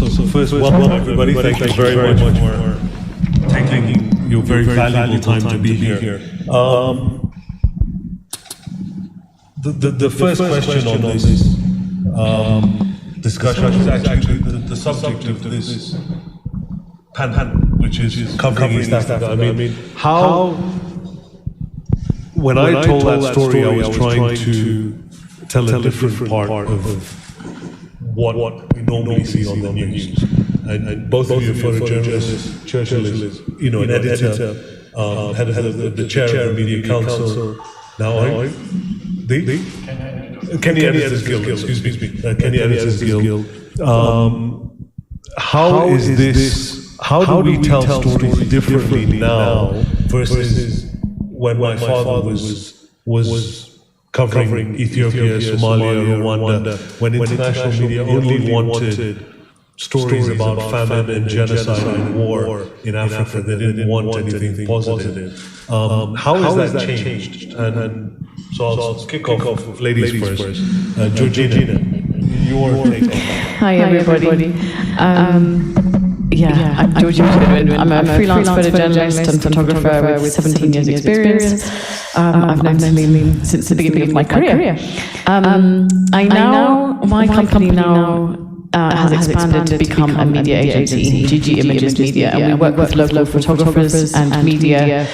So first, welcome everybody. Thank you very much for taking your very valuable time to be here. The first question on this discussion is actually the subject of this panel, which is covering East Africa. I mean, how, when I told that story, I was trying to tell a different part of what we normally see on the news. And both of you are photojournalists, journalists, an editor, head of the chair of the Media Council. Now, Kenya Editors Guild, excuse me, Kenya Editors Guild. How is this, how do we tell stories differently now versus when my father was covering Ethiopia, Somalia, Rwanda, when international media only wanted stories about famine and genocide and war in Africa? They didn't want anything positive. How has that changed? And so I'll kick off with ladies first. Georgina, your take on that. Hi everybody. I'm Georgina Goodwin. I'm a freelance photojournalist and photographer with 17 years experience. I've known Amin since the beginning of my career. My company now has expanded to become a media agency, GG Images Media, and we work with local photographers and media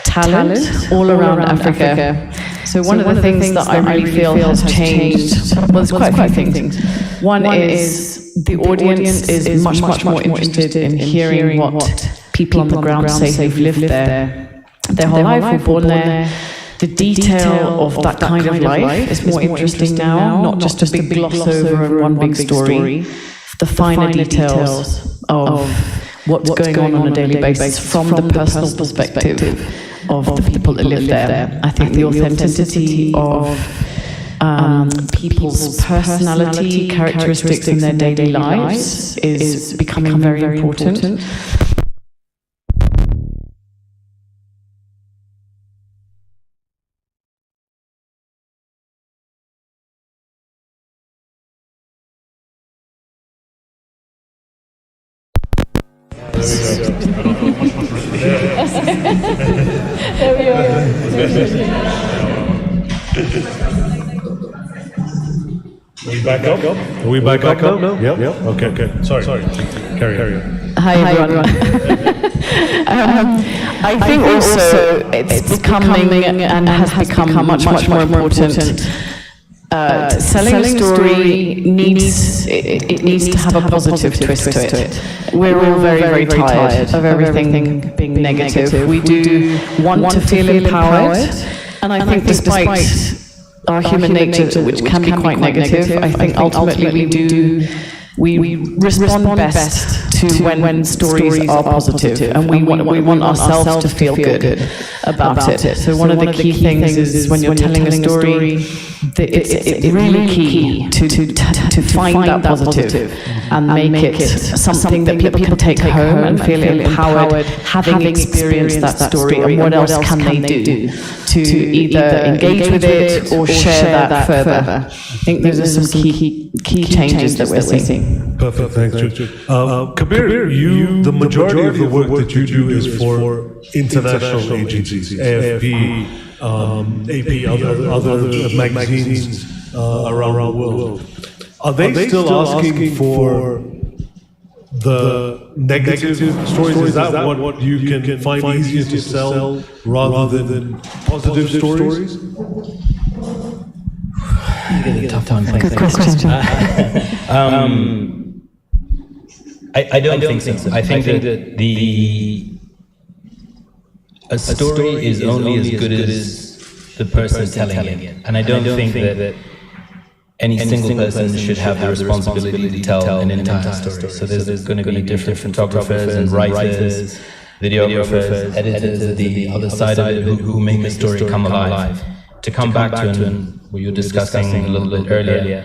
talent all around Africa. So one of the things that I really feel has changed, well, there's quite a few things. One is the audience is much more interested in hearing what people on the ground say who've lived there their whole life, who've born there. The detail of that kind of life is more interesting now, not just a big gloss over and one big story. The finer details of what's going on a daily basis from the personal perspective of the people that live there. I think the authenticity of people's personality, characteristics in their daily lives is becoming very important. There we are. Are we back up? Are we back up now? Yep. Okay. Sorry. Carry on. Hi everyone. I think also it's becoming and has become much more important. Selling a story needs to have a positive twist to it. We're all very tired of everything being negative. We do want to feel empowered, and I think despite our human nature, which can be quite negative, I think ultimately we respond best to when stories are positive, and we want ourselves to feel good about it. So one of the key things is when you're telling a story, it's really key to find that positive and make it something that people can take home and feel empowered, having experienced that story, and what else can they do to either engage with it or share that further. I think those are some key changes that we're seeing. Perfect, thanks, George. Kabir, the majority of the work that you do is for international agencies, AFP, AP, other magazines around the world. Are they still asking for the negative stories? Is that what you can find easier to sell rather than positive stories? You're getting a tough time. Good question. I don't think so. I think that a story is only as good as the person telling it. And I don't think that any single person should have the responsibility to tell an entire story. So there's going to be different photographers and writers, videographers, editors at the other side of it who make the story come alive. To come back to what you were discussing a little bit earlier,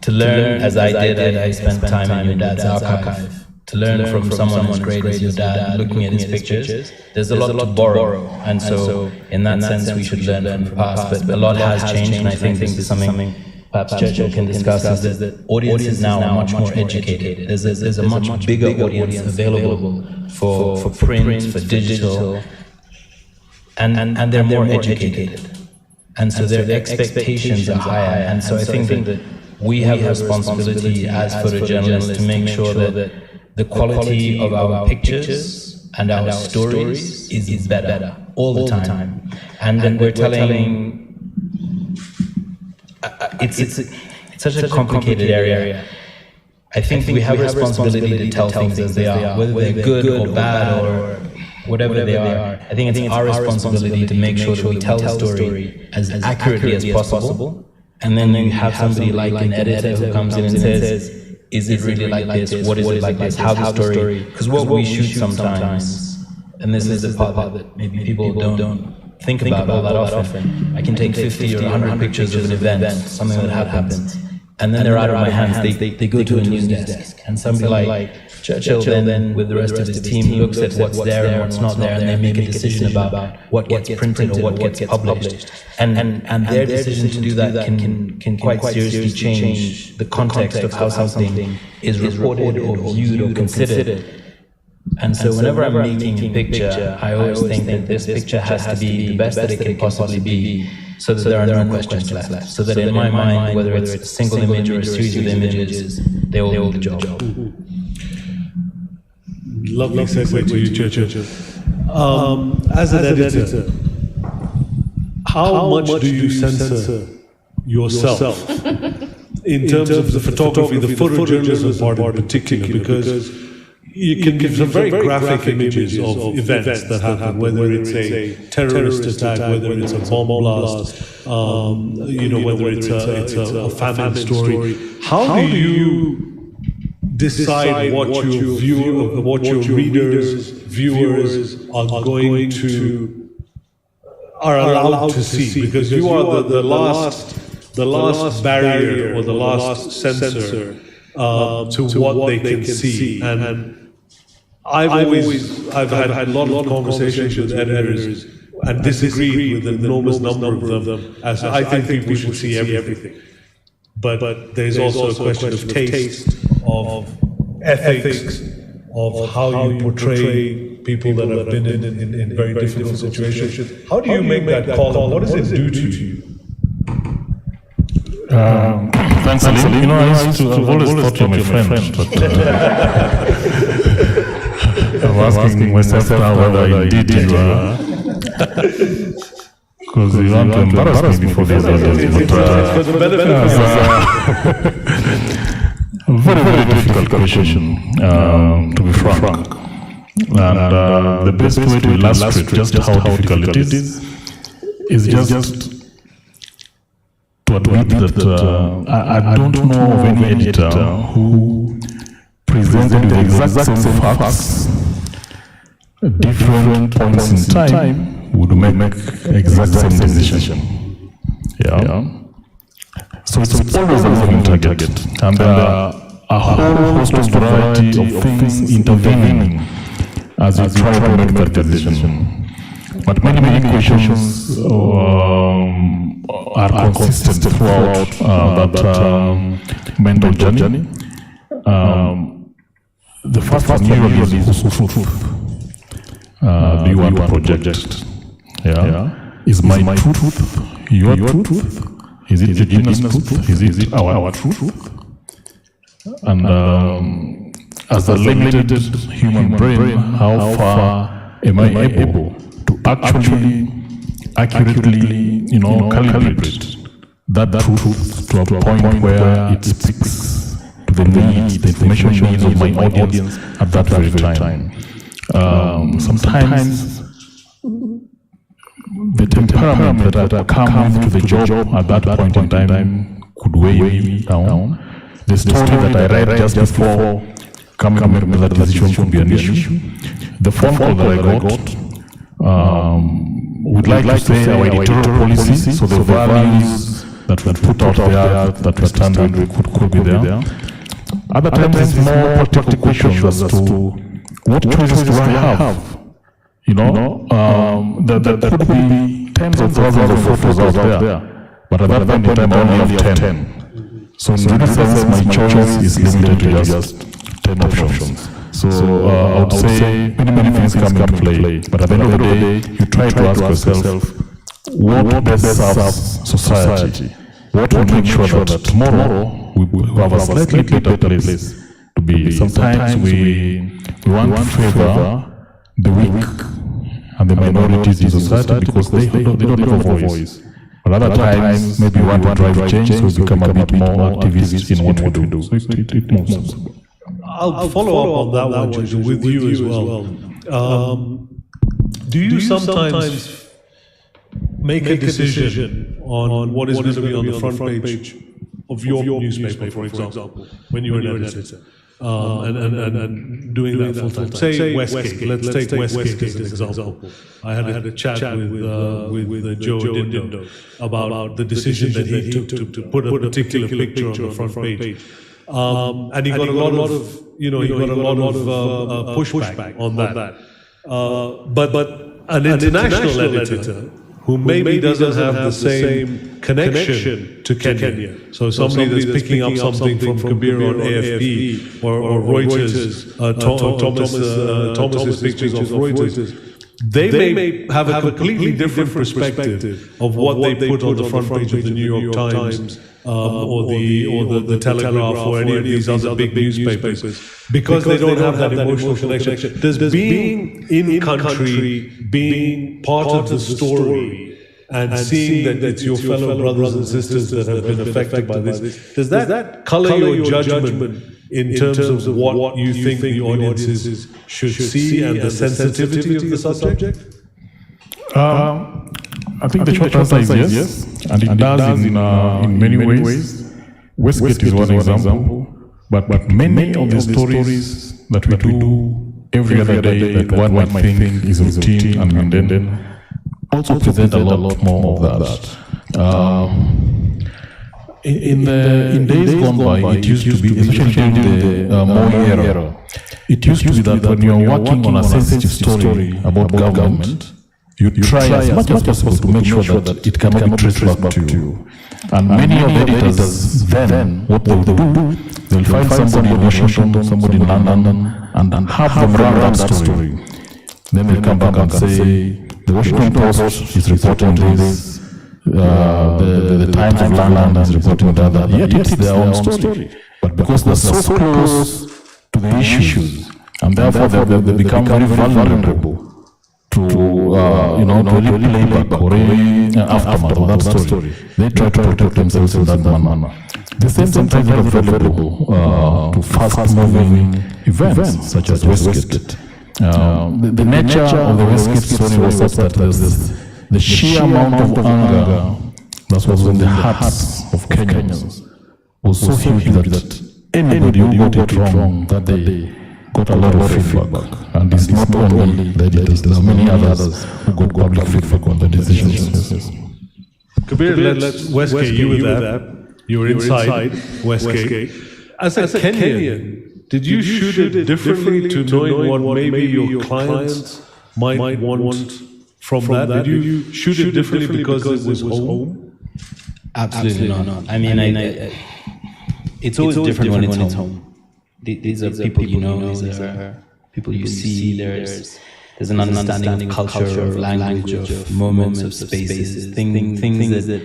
to learn, as I did, I spent time in your dad's archive. To learn from someone as great as your dad, looking at his pictures, there's a lot to borrow. And so, in that sense, we should learn from the past. But a lot has changed, and I think this is something perhaps Churchill can discuss is that audiences now are much more educated. There's a much bigger audience available for print, for digital, and they're more educated. And so their expectations are higher. And so I think that we have a responsibility as photojournalists to make sure that the quality of our pictures and our stories is better all the time. And then we're telling, it's such a complicated area. I think we have a responsibility to tell things as they are, whether they're good or bad or whatever they are. I think it's our responsibility to make sure that we tell the story as accurately as possible. And then you have somebody like an editor who comes in and says, is it really like this? What is it like this? How the story? Because what we shoot sometimes, and this is the part that maybe people don't think about all that often. I can take 50 or 100 pictures of an event, something that happens, and then they're out of my hands. They go to a news desk, and somebody like Churchill then with the rest of his team looks at what's there and what's not there, and they make a decision about what gets printed or what gets published. And their decision to do that can quite seriously change the context of how something is reported or viewed or considered. And so whenever I'm making a picture, I always think that this picture has to be the best that it can possibly be, so that there are no questions left. So that in my mind, whether it's a single image or a series of images, they will do the job. Lovely segue to you, Churchill. As an editor, how much do you censor yourself in terms of the photography, the photojournalism part in particular? Because you can give some very graphic images of events that happen, whether it's a terrorist attack, whether it's a bomb blast, whether it's a famine story. How do you decide what your readers, viewers are allowed to see? Because you are the last barrier or the last censor to what they can see. And I've had a lot of conversations with editors and disagreed with an enormous number of them, as I think people should see everything. But there's also a question of taste, of ethics, of how you portray people that have been in very difficult situations. How do you make that call? What does it do to you? Thanks, Amin. I've always thought you're my friend, but I'm asking myself now whether indeed you are, because you want to embarrass me before the audience. Very, very difficult question, to be frank. And the best way to illustrate just how difficult it is just to admit that I don't know of any editor who presented the exact same facts at different points in time would make exact same decision. So it's always a moving target, and there are a whole host of variety of things intervening as you try to make that decision. But many questions are consistent throughout that mental journey. The first one usually is truth. Do you want to project? Is my truth your truth? Is it Regina's truth? Is it our truth? And as a limited human brain, how far am I able to actually accurately, calibrate that truth to a point where it speaks to the needs, the information needs of my audience at that very time. Sometimes the temperament that comes with the job at that point in time could weigh me down. The story that I read just before coming with that decision could be an issue. The phone call that I got would like to say our editorial policy, so the values that we put out there, that we stand with could be there. Other times it's more practical questions as to what choices do I have? There could be tens of thousands of photos out there. But at that point in time, I only have 10. So in this sense, my choice is limited to just 10 options. So I would say many things come into play. But at the end of the day, you try to ask yourself, what best serves society? What will make sure that tomorrow we will have a slightly better place to be? Sometimes we want to favor the weak and the minorities in society because they don't have a voice. But other times, maybe we want to drive change, so we become a bit more activist in what we do. So it moves. I'll follow up on that one, Jojo, with you as well. Do you sometimes make a decision on what is going to be on the front page of your newspaper, for example, when you're an editor, and doing that full time? Say Westgate. Let's take Westgate as an example. I had a chat with Joe Dindo about the decision that he took to put a particular picture on the front page. And he got a lot of pushback on that. But an international editor who maybe doesn't have the same connection to Kenya. So somebody that's picking up something from Kabir on AFP or Reuters, Thomas's pictures of Reuters. They may have a completely different perspective of what they put on the front page of the New York Times or the Telegraph or any of these other big newspapers because they don't have that emotional connection. Does being in country, being part of the story, and seeing that it's your fellow brothers and sisters that have been affected by this, does that color your judgment in terms of what you think the audiences should see and the sensitivity of the subject? I think the short answer is yes, and it does in many ways. Westgate is one example, but many of the stories that we do every other day that one might think is routine and mundane also present a lot more of that. In days gone by, it used to be, especially during the Moi era, it used to be that when you are working on a sensitive story about government, you try as much as possible to make sure that it cannot be traced back to you. And many of the editors then, what they'll do, they'll find somebody in Washington, somebody in London, and have them run that story. Then they'll come back and say, the Washington Post is reporting this, the Times of London is reporting that, yet it's their own story. But because they're so close to the issues, and therefore they become very vulnerable to really playback or aftermath of that story. They try to protect themselves in that manner. The same sometimes is available to fast-moving events such as Westgate. The nature of the Westgate story was such that the sheer amount of anger that was in the hearts of Kenyans was so huge that anybody who got it wrong that day got a lot of feedback. And it's not only the editors, there are many others who got public feedback on the decisions. Kabir, let's Westgate, you were there. You were inside Westgate. As a Kenyan, did you shoot it differently to knowing what maybe your clients might want from that? Did you shoot it differently because it was home? Absolutely not. I mean, it's always different when it's home. These are people you know, these are people you see, there's an understanding of culture, of language, of moments, of spaces, things that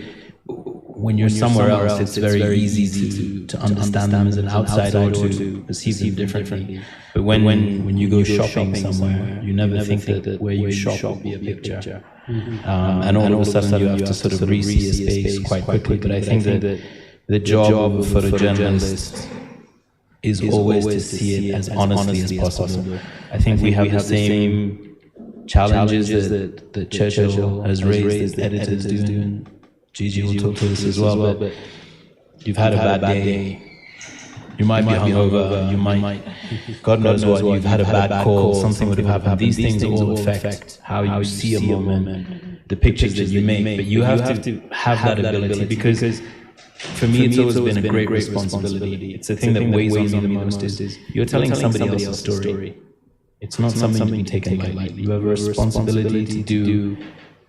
when you're somewhere else, it's very easy to understand them as an outsider or to perceive them differently. But when you go shopping somewhere, you never think that where you shop will be a picture. And all of a sudden you have to sort of re-see a space quite quickly. But I think that the job of a photojournalist is always to see it as honestly as possible. I think we have the same challenges that Churchill has raised as editors do, and Gigi will talk to this as well, but you've had a bad day, you might be hungover, you might, God knows what, you've had a bad call, something would have happened. These things all affect how you see a moment, the pictures that you make, but you have to have that ability, because for me, it's always been a great responsibility. It's the thing that weighs on me the most is you're telling somebody else's story. It's not something to be taken lightly. You have a responsibility to do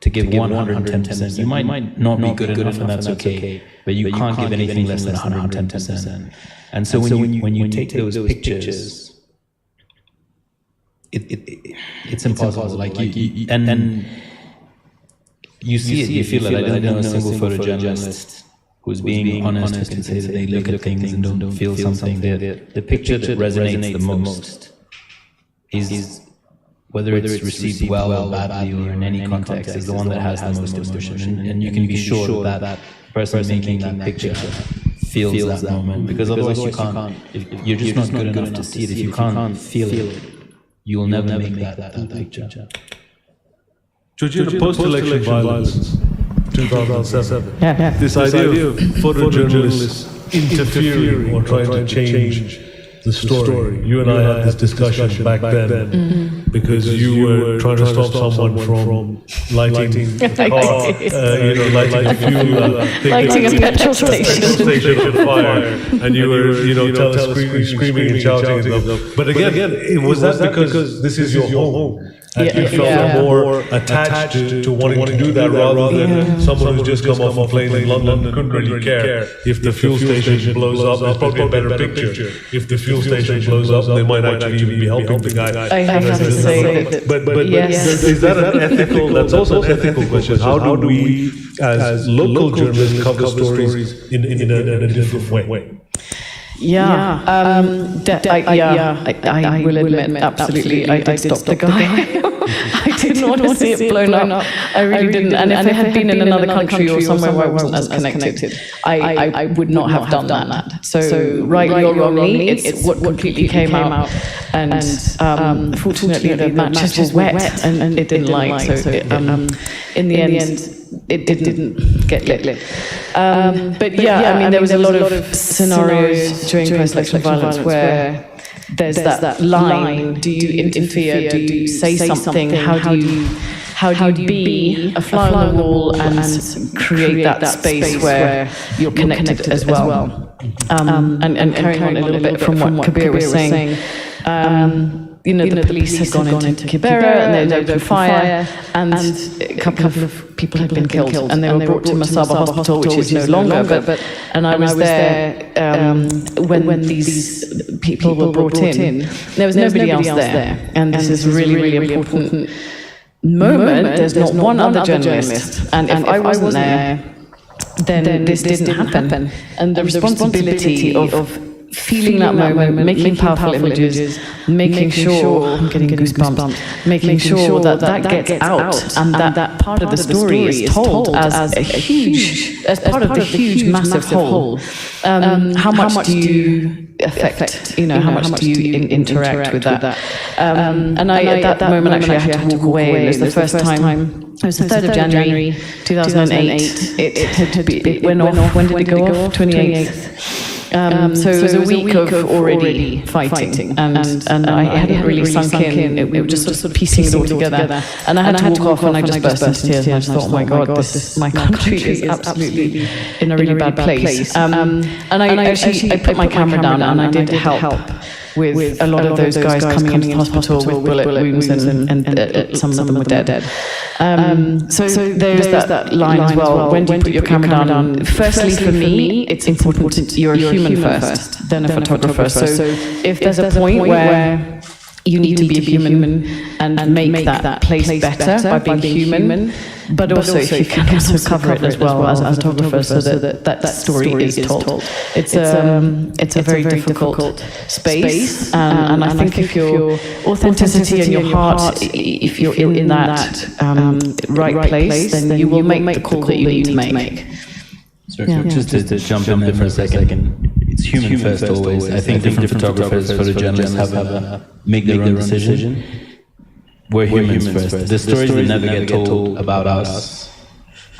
to give 110%. You might not be good enough, and that's okay, but you can't give anything less than 110%. And so when you take those pictures, it's impossible. Like and you see it, you feel it. I don't know a single photojournalist who's being honest, who can say that they look at things and don't feel something. The picture that resonates the most is, whether it's received well or badly or in any context, is the one that has the most emotion. And you can be sure that person making that picture feels that moment, because otherwise you can't, if you're just not good enough to see it. If you can't feel it, you will never make that picture. Georgina, post-election violence, 2007. Yeah. This idea of photojournalists interfering or trying to change the story. You and I had this discussion back then because you were trying to stop someone from lighting a car, lighting a fuel, lighting a petrol station on fire, and you were screaming and shouting at them. But again, was that because this is your home? And you felt more attached to wanting to do that rather than someone who's just come off a plane in London and couldn't really care if the fuel station blows up. There's probably a better picture. If the fuel station blows up, they might actually even be helping the guy. I have to say that. But yes. Is that an ethical? That's also an ethical question. How do we, as local journalists, cover stories in a different way? I will admit, absolutely, I did stop the guy. I didn't want to see it blown up. I really didn't. And if I had been in another country or somewhere where I wasn't as connected, I would not have done that. So rightly or wrongly, it's what completely came out. And fortunately, the matches were wet and it didn't light. So in the end, it didn't get lit. But I mean, there was a lot of scenarios during post-election violence where there's that line: do you interfere? Do you say something? How do you be a fly on the wall and create that space where you're connected as well? And carrying on a little bit from what Kabir was saying. The police had gone into Kibera and they opened fire, and a couple of people had been killed, and they were brought to Masaba Hospital, which is no longer. And I was there when these people were brought in. There was nobody else there, and this is really, really important moment. There's not one other journalist, and if I wasn't there, then this didn't happen. And the responsibility of feeling that moment, making powerful images, making sure, I'm getting goosebumps, making sure that gets out, and that part of the story is told as part of the huge, massive whole. How much do you affect, how much do you interact with that? And at that moment, actually, I had to walk away. It was the first time. It was the 3rd of January, 2008. It went off. When did it go off? 28th. So it was a week of already fighting, and I hadn't really sunk in. We were just sort of piecing it all together. And I had to walk off, and I just burst into tears. And I just thought, oh my God, my country is absolutely in a really bad place. And I put my camera down, and I did help with a lot of those guys coming into hospital with bullet wounds, and some of them were dead. So there's that line as well. When do you put your camera down? Firstly, for me, it's important you're a human first, then a photographer. So if there's a point where you need to be a human and make that place better by being human, but also if you can also cover it as well as a photographer, so that story is told. It's a very difficult space, and I think if your authenticity and your heart, if you're in that right place, then you will make the call that you need to make. Just to jump in there for a second, it's human first always. I think different photographers, photojournalists have make their own decision. We're humans first. The stories that never get told about us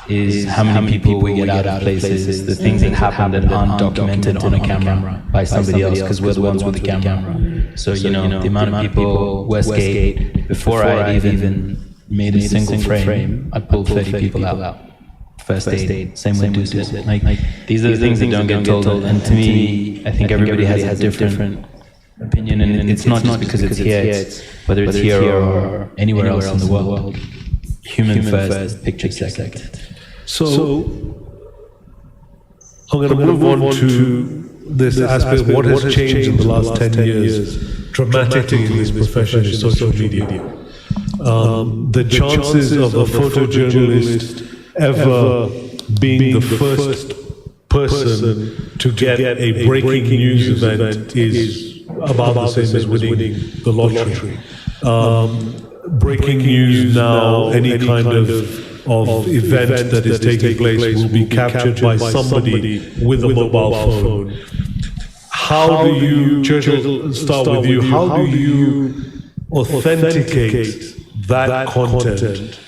is how many people we get out of places, the things that happen that aren't documented on a camera by somebody else, because we're the ones with the camera. So, the amount of people, Westgate, before I had even made a single frame, I pulled 30 people out. First aid, same way Deuce did. These are the things that don't get told, and to me, I think everybody has a different opinion, and it's not just because it's here, it's whether it's here or anywhere else in the world. human first, picture second. So I'm going to move on to this aspect of what has changed in the last 10 years dramatically in this profession is social media. The chances of a photojournalist ever being the first person to get a breaking news event is about the same as winning the lottery. Breaking news now, any kind of event that is taking place will be captured by somebody with a mobile phone. How do you, Churchill, start with you, how do you authenticate that content?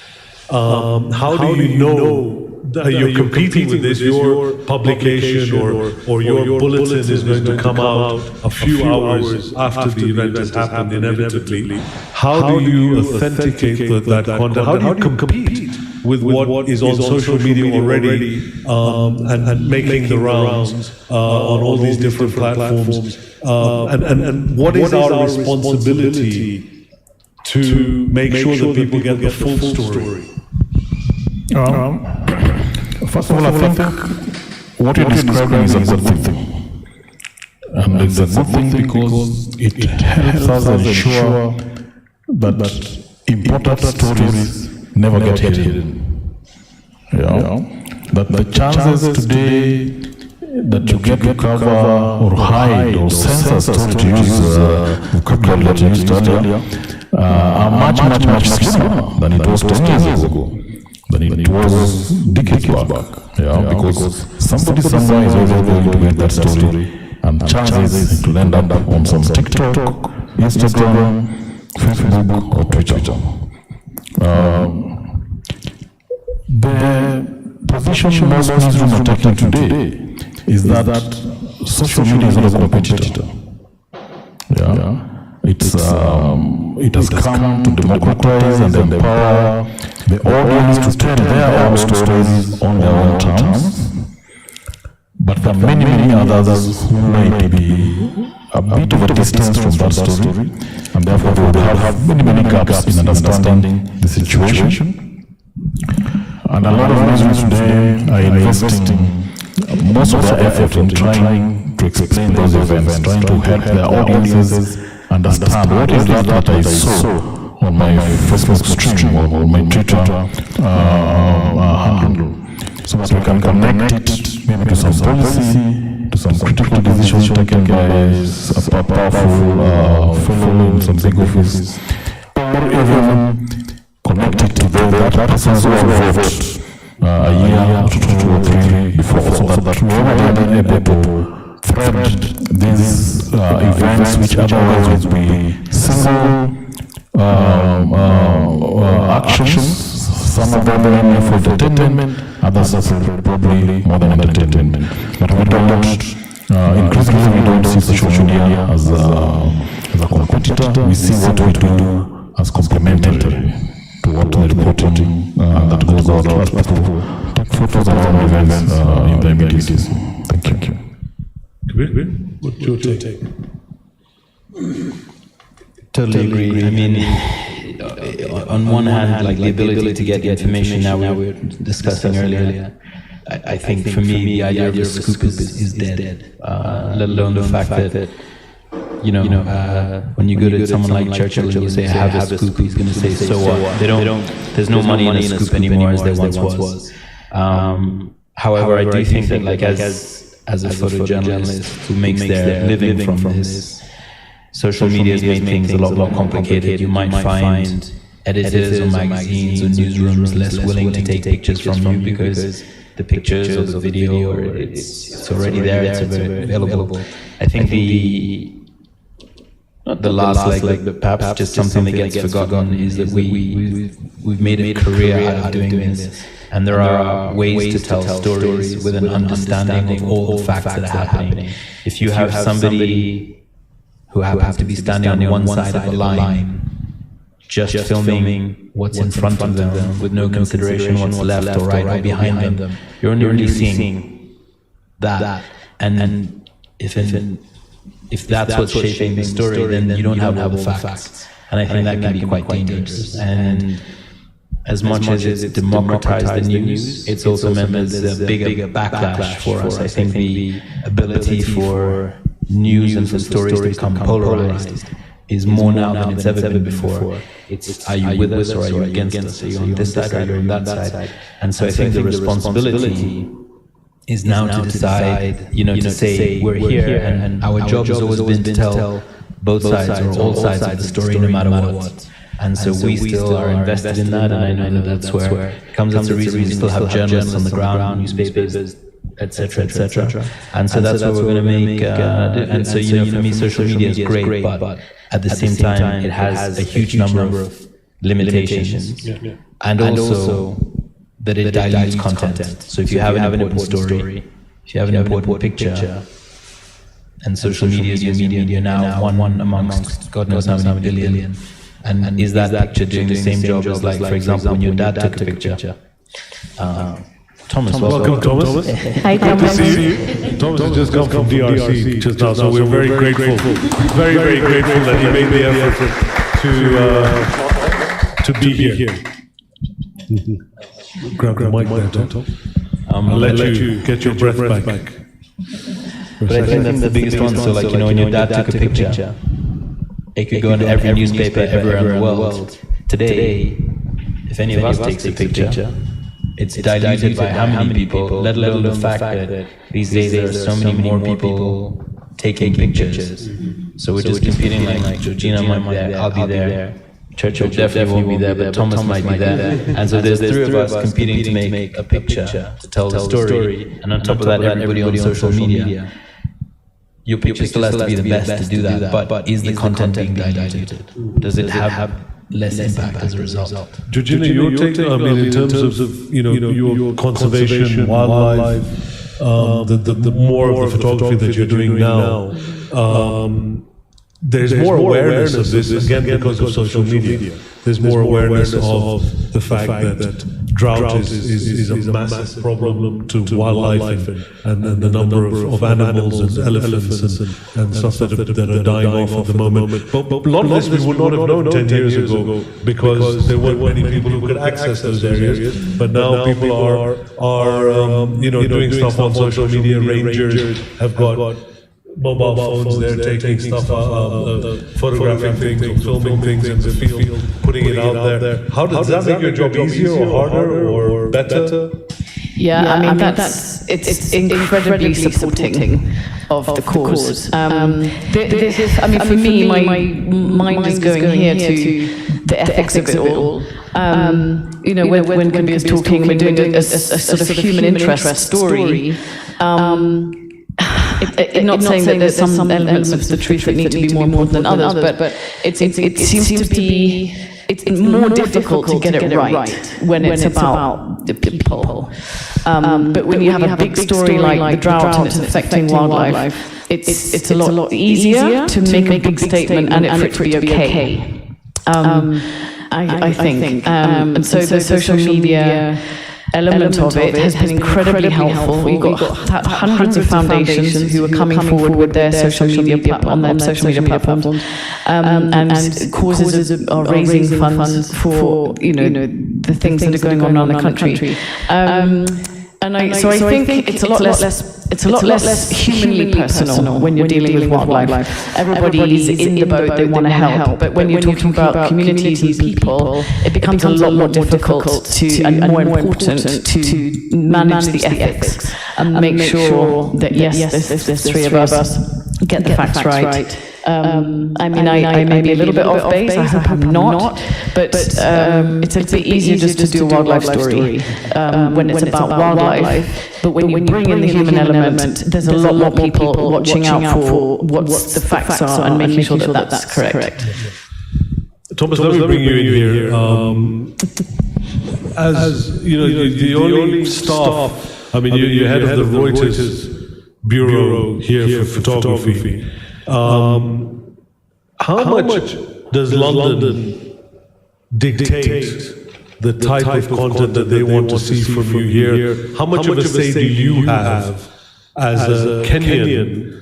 How do you know that you're competing with this, your publication or your bulletin is going to come out a few hours after the event has happened inevitably? How do you authenticate that content? How do you compete with what is on social media already and making the rounds on all these different platforms? And what is our responsibility to make sure that people get the full story? First of all, I think what you're describing is a good thing. And it's a good thing because it helps us ensure that important stories never get hidden. That the chances today that you get to cover or hide or censor a story, to use vocabulary that you used earlier, are much slimmer than it was 10 years ago, than it was decades back. Because somebody somewhere is always going to get that story, and chances it will end up on some TikTok, Instagram, Facebook, or Twitter. The position most newsrooms are taking today is that social media is not a competitor. It has come to democratize and empower the audience to tell their own stories on their own terms. But there are many others who might be a bit of a distance from that story, and therefore they would have many gaps in understanding the situation. And a lot of newsrooms today are investing most of their effort in trying to explain those events, trying to help their audiences understand what is that I saw on my Facebook stream or on my Twitter handle, so that we can connect it maybe to some policy, to some critical decisions taken by a powerful fellow in some big office, or even connect it to that persons who have voted a year, 2 or 3 before, so that we are able to thread these events which otherwise would be single actions, some of them mainly for entertainment, others are probably more than entertainment. But we don't, increasingly we don't see social media as a competitor. We see what we do as complementary to what the reporting that goes out to us people take photos around events in the immediate. Thank you. What's your take? Totally agree. I mean, on one hand, like the ability to get information now we were discussing earlier, I think for me the idea of a scoop is dead. Let alone the fact that when you go to someone like Churchill and you say I have a scoop, he's going to say so what? There's no money in a scoop anymore as there once was. However, I do think that like as a photojournalist who makes their living from this, social media has made things a lot more complicated. You might find editors or magazines or newsrooms less willing to take pictures from you because the pictures or the video, or it's already there, it's available. I think the last leg, but perhaps just something that gets forgotten, is that we've made a career out of doing this. And there are ways to tell stories with an understanding of all the facts that are happening. If you have somebody who happens to be standing on one side of a line, just filming what's in front of them with no consideration what's left or right or behind them, you're only really seeing that. And if that's what's shaping the story, then you don't have all the facts. And I think that can be quite dangerous. And as much as it's democratized the news, it's also meant there's a bigger backlash for us. I think the ability for news and for stories to become polarized is more now than it's ever been before. It's, are you with us or are you against us? Are you on this side or are you on that side? And so I think the responsibility is now to decide, to say we're here, and our job has always been to tell both sides or all sides of the story, no matter what. And so we still are invested in that, and I know that's where it comes as a reason we still have journalists on the ground, newspapers, etc., etc. And so that's what we're going to make. And so, for me, social media is great, but at the same time, it has a huge number of limitations, and also that it dilutes content. So if you have an important story, if you have an important picture, and social media is your media now, one amongst God knows how many billion. And is that picture doing the same job as, like, for example, when your dad took a picture? Thomas, welcome, Thomas. Hi, Thomas. Good to see you. Thomas has just come from DRC just now, so we're very grateful, very grateful that he made the effort to be here. Grab the mic there, Tom. I'll let you get your breath back. But I think that's the biggest one. So, like, when your dad took a picture, it could go in every newspaper everywhere in the world. Today, if any of us takes a picture, it's diluted by how many people, let alone the fact that these days there are so many more people taking pictures. So we're just competing, like Georgina might be there, I'll be there, Churchill definitely won't be there, but Thomas might be there. And so there's three of us competing to make a picture, to tell the story. And on top of that, everybody on social media. Your picture still has to be the best to do that, but is the content being diluted? Does it have less impact as a result? Georgina, your take, in terms of your conservation, wildlife, the more of the photography that you're doing now, there's more awareness of this, again, because of social media. There's more awareness of the fact that drought is a massive problem to wildlife and the number of animals and elephants and stuff that are dying off at the moment. But a lot of this we would not have known 10 years ago because there weren't many people who could access those areas. But now people are doing stuff on social media. Rangers have got mobile phones, they're taking stuff, photographing things, filming things in the field, putting it out there. How does that make your job easier or harder or better? Yeah, it's incredibly supporting of the cause. For me, my mind is going here to the ethics of it all. When Kabir is talking, we're doing a sort of human interest story. Not saying that there's some elements of the truth that need to be more important than others, but it seems to be it's more difficult to get it right when it's about the people. But when you have a big story like the drought and it's affecting wildlife, it's a lot easier to make a big statement and for it to be okay. I think. And so the social media element of it has been incredibly helpful. We've got hundreds of foundations who are coming forward with their social media platforms, and causes are raising funds for the things that are going on around the country. So I think it's a lot less humanly personal when you're dealing with wildlife. Everybody is in the boat, they want to help. But when you're talking about communities and people, it becomes a lot more difficult and more important to manage the ethics and make sure that, yes, there's three of us get the facts right. I may be a little bit off base, I hope I'm not, but it's a bit easier just to do a wildlife story when it's about wildlife. But when you bring in the human element, there's a lot more people watching out for what the facts are and making sure that that's correct. Thomas, let me bring you in here. As the only staff, you're head of the Reuters Bureau here for photography. How much does London dictate the type of content that they want to see from you here? How much of a say do you have as a Kenyan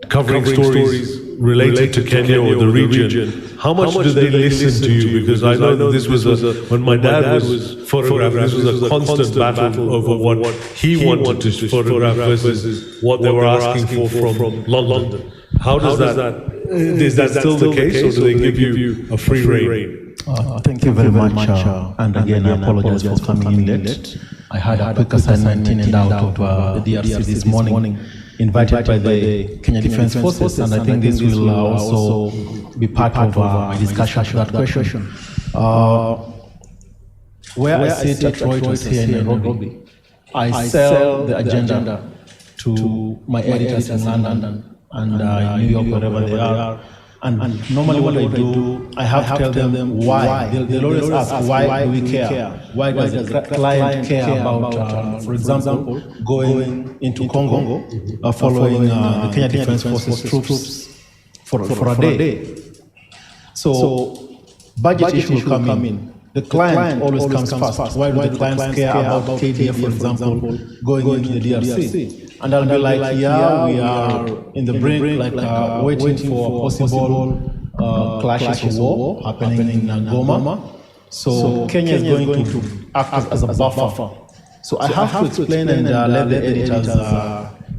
covering stories related to Kenya or the region, how much do they listen to you? Because I know this was when my dad was photographed, this was a constant battle over what he wanted to photograph versus what they were asking for from London. How does that? Is that still the case, or do they give you a free rein? Thank you very much. And again, I apologize for coming in late. I had a quick assignment in and out of the DRC this morning, invited by the Kenya Defense Forces, and I think this will also be part of my discussion to that question. Where I sit at Reuters here in Nairobi, I sell the agenda to my editors in London and New York, wherever they are. And normally what I do, I have to tell them why. They'll always ask, why do we care? Why does the client care about, for example, going into Congo, following the Kenya Defense Forces troops for a day? So budget issue will come in. The client always comes first. Why do the clients care about KDF, for example, going into the DRC? And I'll be like, yeah, we are in the brink, waiting for possible clashes of war happening in Goma. So Kenya is going to act as a buffer. So I have to explain and let the editors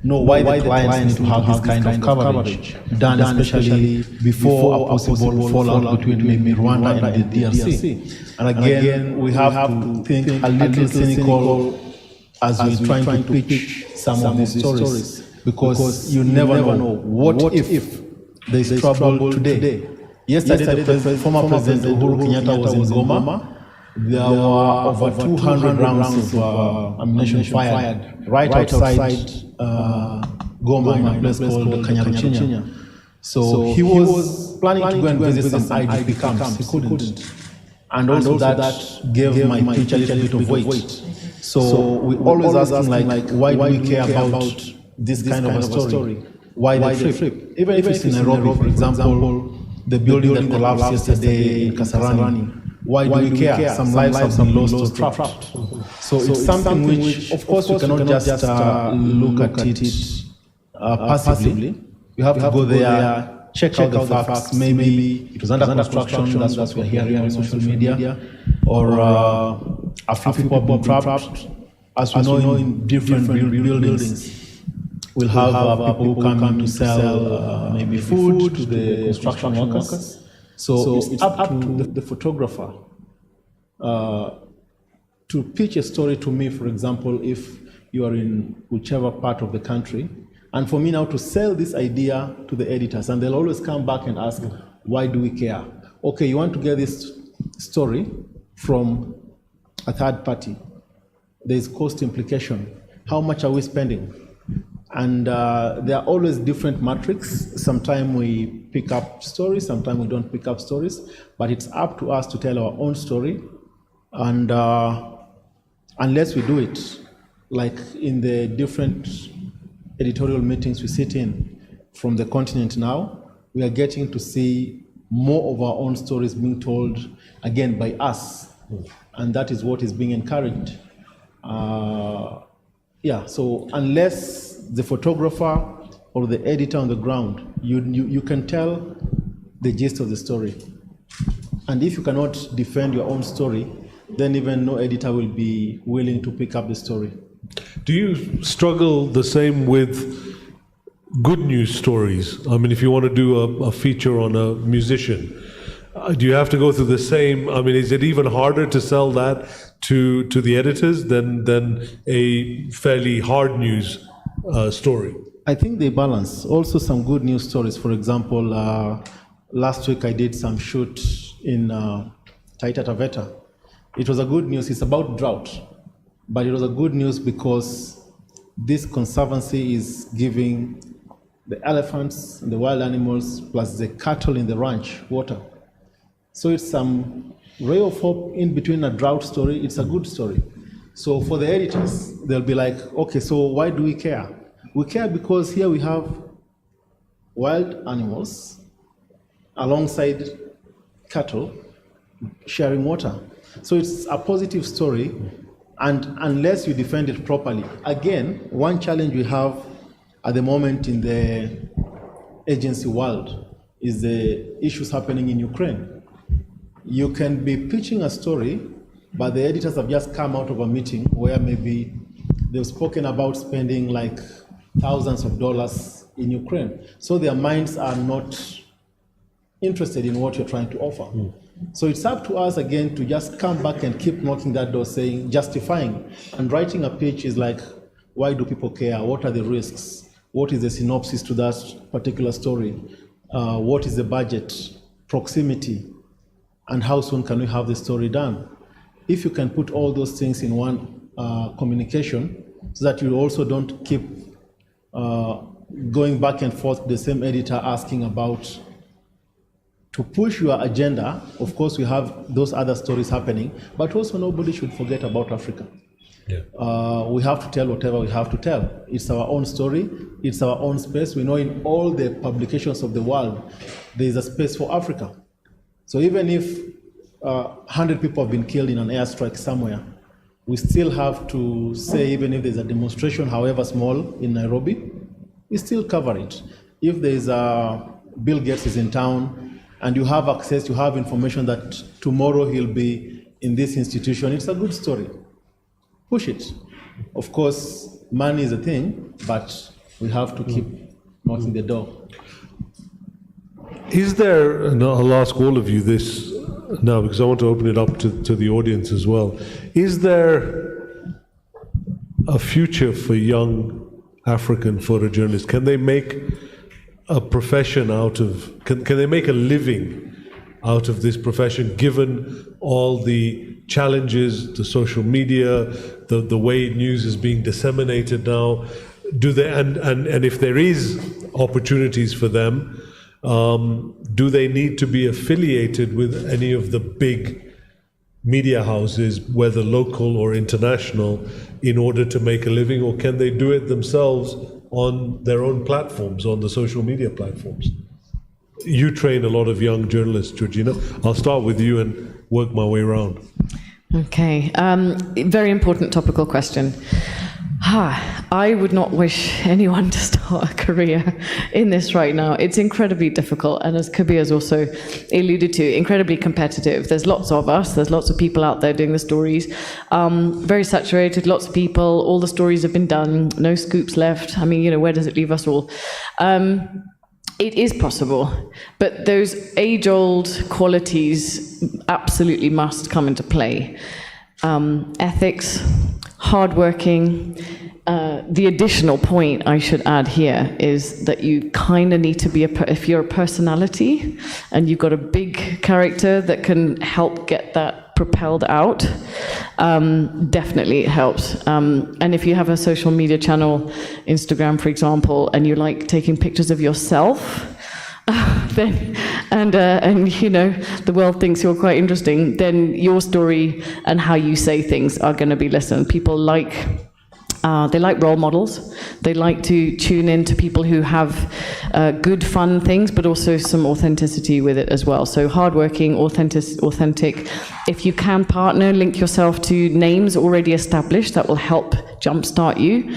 know why the clients need to have this kind of coverage done, especially before a possible fallout between maybe Rwanda and the DRC. And again, we have to think a little cynical as we're trying to pitch some of these stories, because you never know what if there is trouble today. Yesterday, the former President Uhuru Kenyatta was in Goma. There were over 200 rounds of ammunition fired right outside Goma in a place called Camerapix. So he was planning to go and visit some IDP camps. He couldn't. And also that gave my pitch a little bit of weight. So we always ask him, like, why do we care about this kind of a story? Why they flip? Even if it's in Nairobi, for example, the building that collapsed yesterday in Kasarani, why do we care? Some lives have been lost or trapped. So it's something which, of course, we cannot just look at it passively. You have to go there, check out the facts. Maybe it was under construction, that's what we're hearing on social media, or a few people have been trapped. As we know, in different buildings, we'll have people who come in to sell maybe food to the construction workers. So it's up to the photographer to pitch a story to me, for example, if you are in whichever part of the country, and for me now to sell this idea to the editors, and they'll always come back and ask, why do we care? Okay, you want to get this story from a third party. There's cost implication. How much are we spending? And there are always different metrics. Sometimes we pick up stories, sometimes we don't pick up stories, but it's up to us to tell our own story. And unless we do it, like in the different editorial meetings we sit in from the continent now, we are getting to see more of our own stories being told, again, by us. And that is what is being encouraged. So unless the photographer or the editor on the ground, you can tell the gist of the story. And if you cannot defend your own story, then even no editor will be willing to pick up the story. Do you struggle the same with good news stories? I mean, if you want to do a feature on a musician, do you have to go through the same? I mean, is it even harder to sell that to the editors than a fairly hard news story? I think they balance. Also some good news stories. For example, last week I did some shoot in Taita Taveta. It was a good news. It's about drought, but it was a good news because this conservancy is giving the elephants and the wild animals plus the cattle in the ranch water. So it's some ray of hope in between a drought story. It's a good story. So for the editors, they'll be like, okay, so why do we care? We care because here we have wild animals alongside cattle sharing water. So it's a positive story, and unless you defend it properly. Again, one challenge we have at the moment in the agency world is the issues happening in Ukraine. You can be pitching a story, but the editors have just come out of a meeting where maybe they've spoken about spending like thousands of dollars in Ukraine. So their minds are not interested in what you're trying to offer. So it's up to us again to just come back and keep knocking that door, saying, justifying. And writing a pitch is like, why do people care? What are the risks? What is the synopsis to that particular story? What is the budget, proximity, and how soon can we have the story done? If you can put all those things in one communication, so that you also don't keep going back and forth with the same editor asking about, to push your agenda. Of course, we have those other stories happening, but also nobody should forget about Africa. Yeah. We have to tell whatever we have to tell. It's our own story, it's our own space. We know in all the publications of the world, there is a space for Africa. So even if 100 people have been killed in an airstrike somewhere, we still have to say, even if there's a demonstration, however small, in Nairobi, we still cover it. If there's Bill Gates is in town, and you have access, you have information that tomorrow he'll be in this institution, it's a good story. Push it. Of course, money is a thing, but we have to keep knocking the door. Is there, and I'll ask all of you this now because I want to open it up to the audience as well. Is there a future for young African photojournalists? Can they make a profession out of, can they make a living out of this profession, given all the challenges, the social media, the way news is being disseminated now? Do they, and if there is opportunities for them, do they need to be affiliated with any of the big media houses, whether local or international, in order to make a living, or can they do it themselves on their own platforms, on the social media platforms? You train a lot of young journalists, Georgina. I'll start with you and work my way around. Okay, very important topical question. I would not wish anyone to start a career in this right now. It's incredibly difficult, and as Kabir has also alluded to, incredibly competitive. There's lots of us, there's lots of people out there doing the stories. Very saturated, lots of people, all the stories have been done, no scoops left. I mean, where does it leave us all? It is possible, but those age-old qualities absolutely must come into play. Ethics, hardworking. The additional point I should add here is that you kind of need to be, if you're a personality and you've got a big character that can help get that propelled out, definitely it helps. And if you have a social media channel, Instagram, for example, and you like taking pictures of yourself, then, and the world thinks you're quite interesting, then your story and how you say things are going to be listened. People they like role models. They like to tune in to people who have good, fun things, but also some authenticity with it as well. So hardworking, authentic. If you can partner, link yourself to names already established. That will help jumpstart you.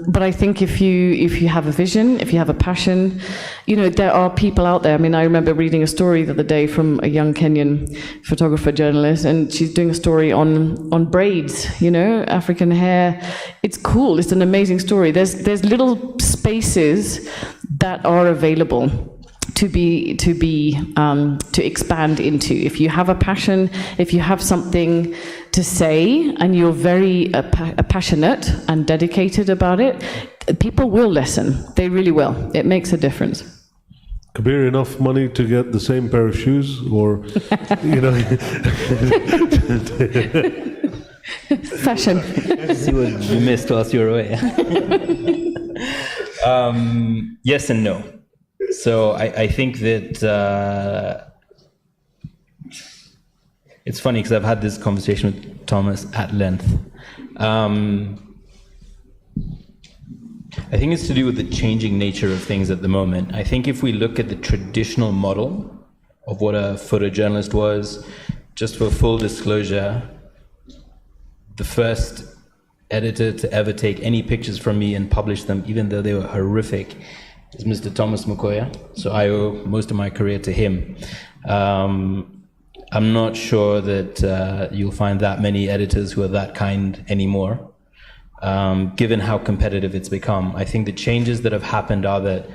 But I think if you have a vision, if you have a passion, there are people out there. I mean, I remember reading a story the other day from a young Kenyan photographer journalist, and she's doing a story on braids, African hair. It's cool. It's an amazing story. There's little spaces that are available to expand into. If you have a passion, if you have something to say, and you're very passionate and dedicated about it, people will listen. They really will. It makes a difference. Kabir, enough money to get the same pair of shoes, or Fashion. See what you missed whilst you were away. Yes and no. So I think that it's funny because I've had this conversation with Thomas at length. I think it's to do with the changing nature of things at the moment. I think if we look at the traditional model of what a photojournalist was, just for full disclosure, the first editor to ever take any pictures from me and publish them, even though they were horrific, is Mr. Thomas Mukoya. So I owe most of my career to him. I'm not sure that you'll find that many editors who are that kind anymore, given how competitive it's become. I think the changes that have happened are that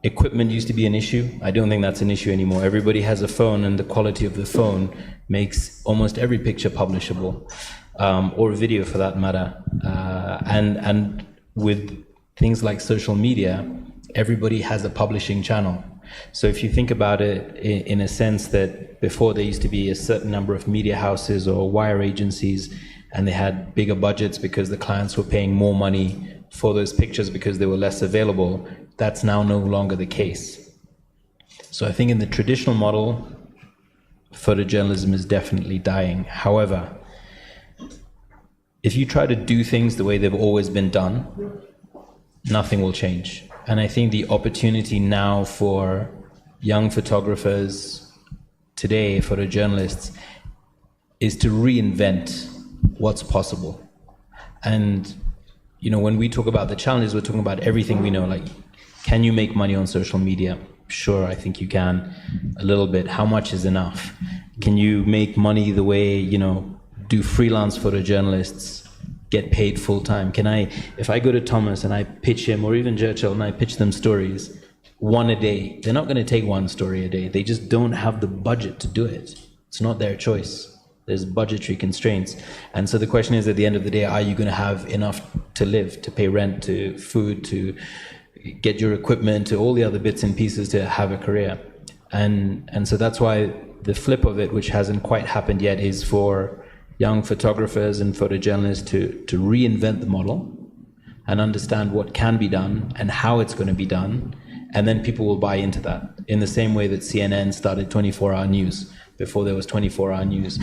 equipment used to be an issue. I don't think that's an issue anymore. Everybody has a phone, and the quality of the phone makes almost every picture publishable, or video for that matter. And with things like social media, everybody has a publishing channel. So if you think about it in a sense that before there used to be a certain number of media houses or wire agencies, and they had bigger budgets because the clients were paying more money for those pictures because they were less available, that's now no longer the case. So I think in the traditional model, photojournalism is definitely dying. However, if you try to do things the way they've always been done, nothing will change. And I think the opportunity now for young photographers today, photojournalists, is to reinvent what's possible. And you know, when we talk about the challenges, we're talking about everything we know, like, can you make money on social media? Sure, I think you can, a little bit. How much is enough? Can you make money the way, you know, do freelance photojournalists get paid full time? Can I, if I go to Thomas and I pitch him, or even Churchill, and I pitch them stories, one a day, they're not going to take one story a day. They just don't have the budget to do it. It's not their choice. There's budgetary constraints. And so the question is, at the end of the day, are you going to have enough to live, to pay rent, to food, to get your equipment, to all the other bits and pieces to have a career? And so that's why the flip of it, which hasn't quite happened yet, is for young photographers and photojournalists to reinvent the model and understand what can be done and how it's going to be done. And then people will buy into that. In the same way that CNN started 24-hour news before there was 24-hour news.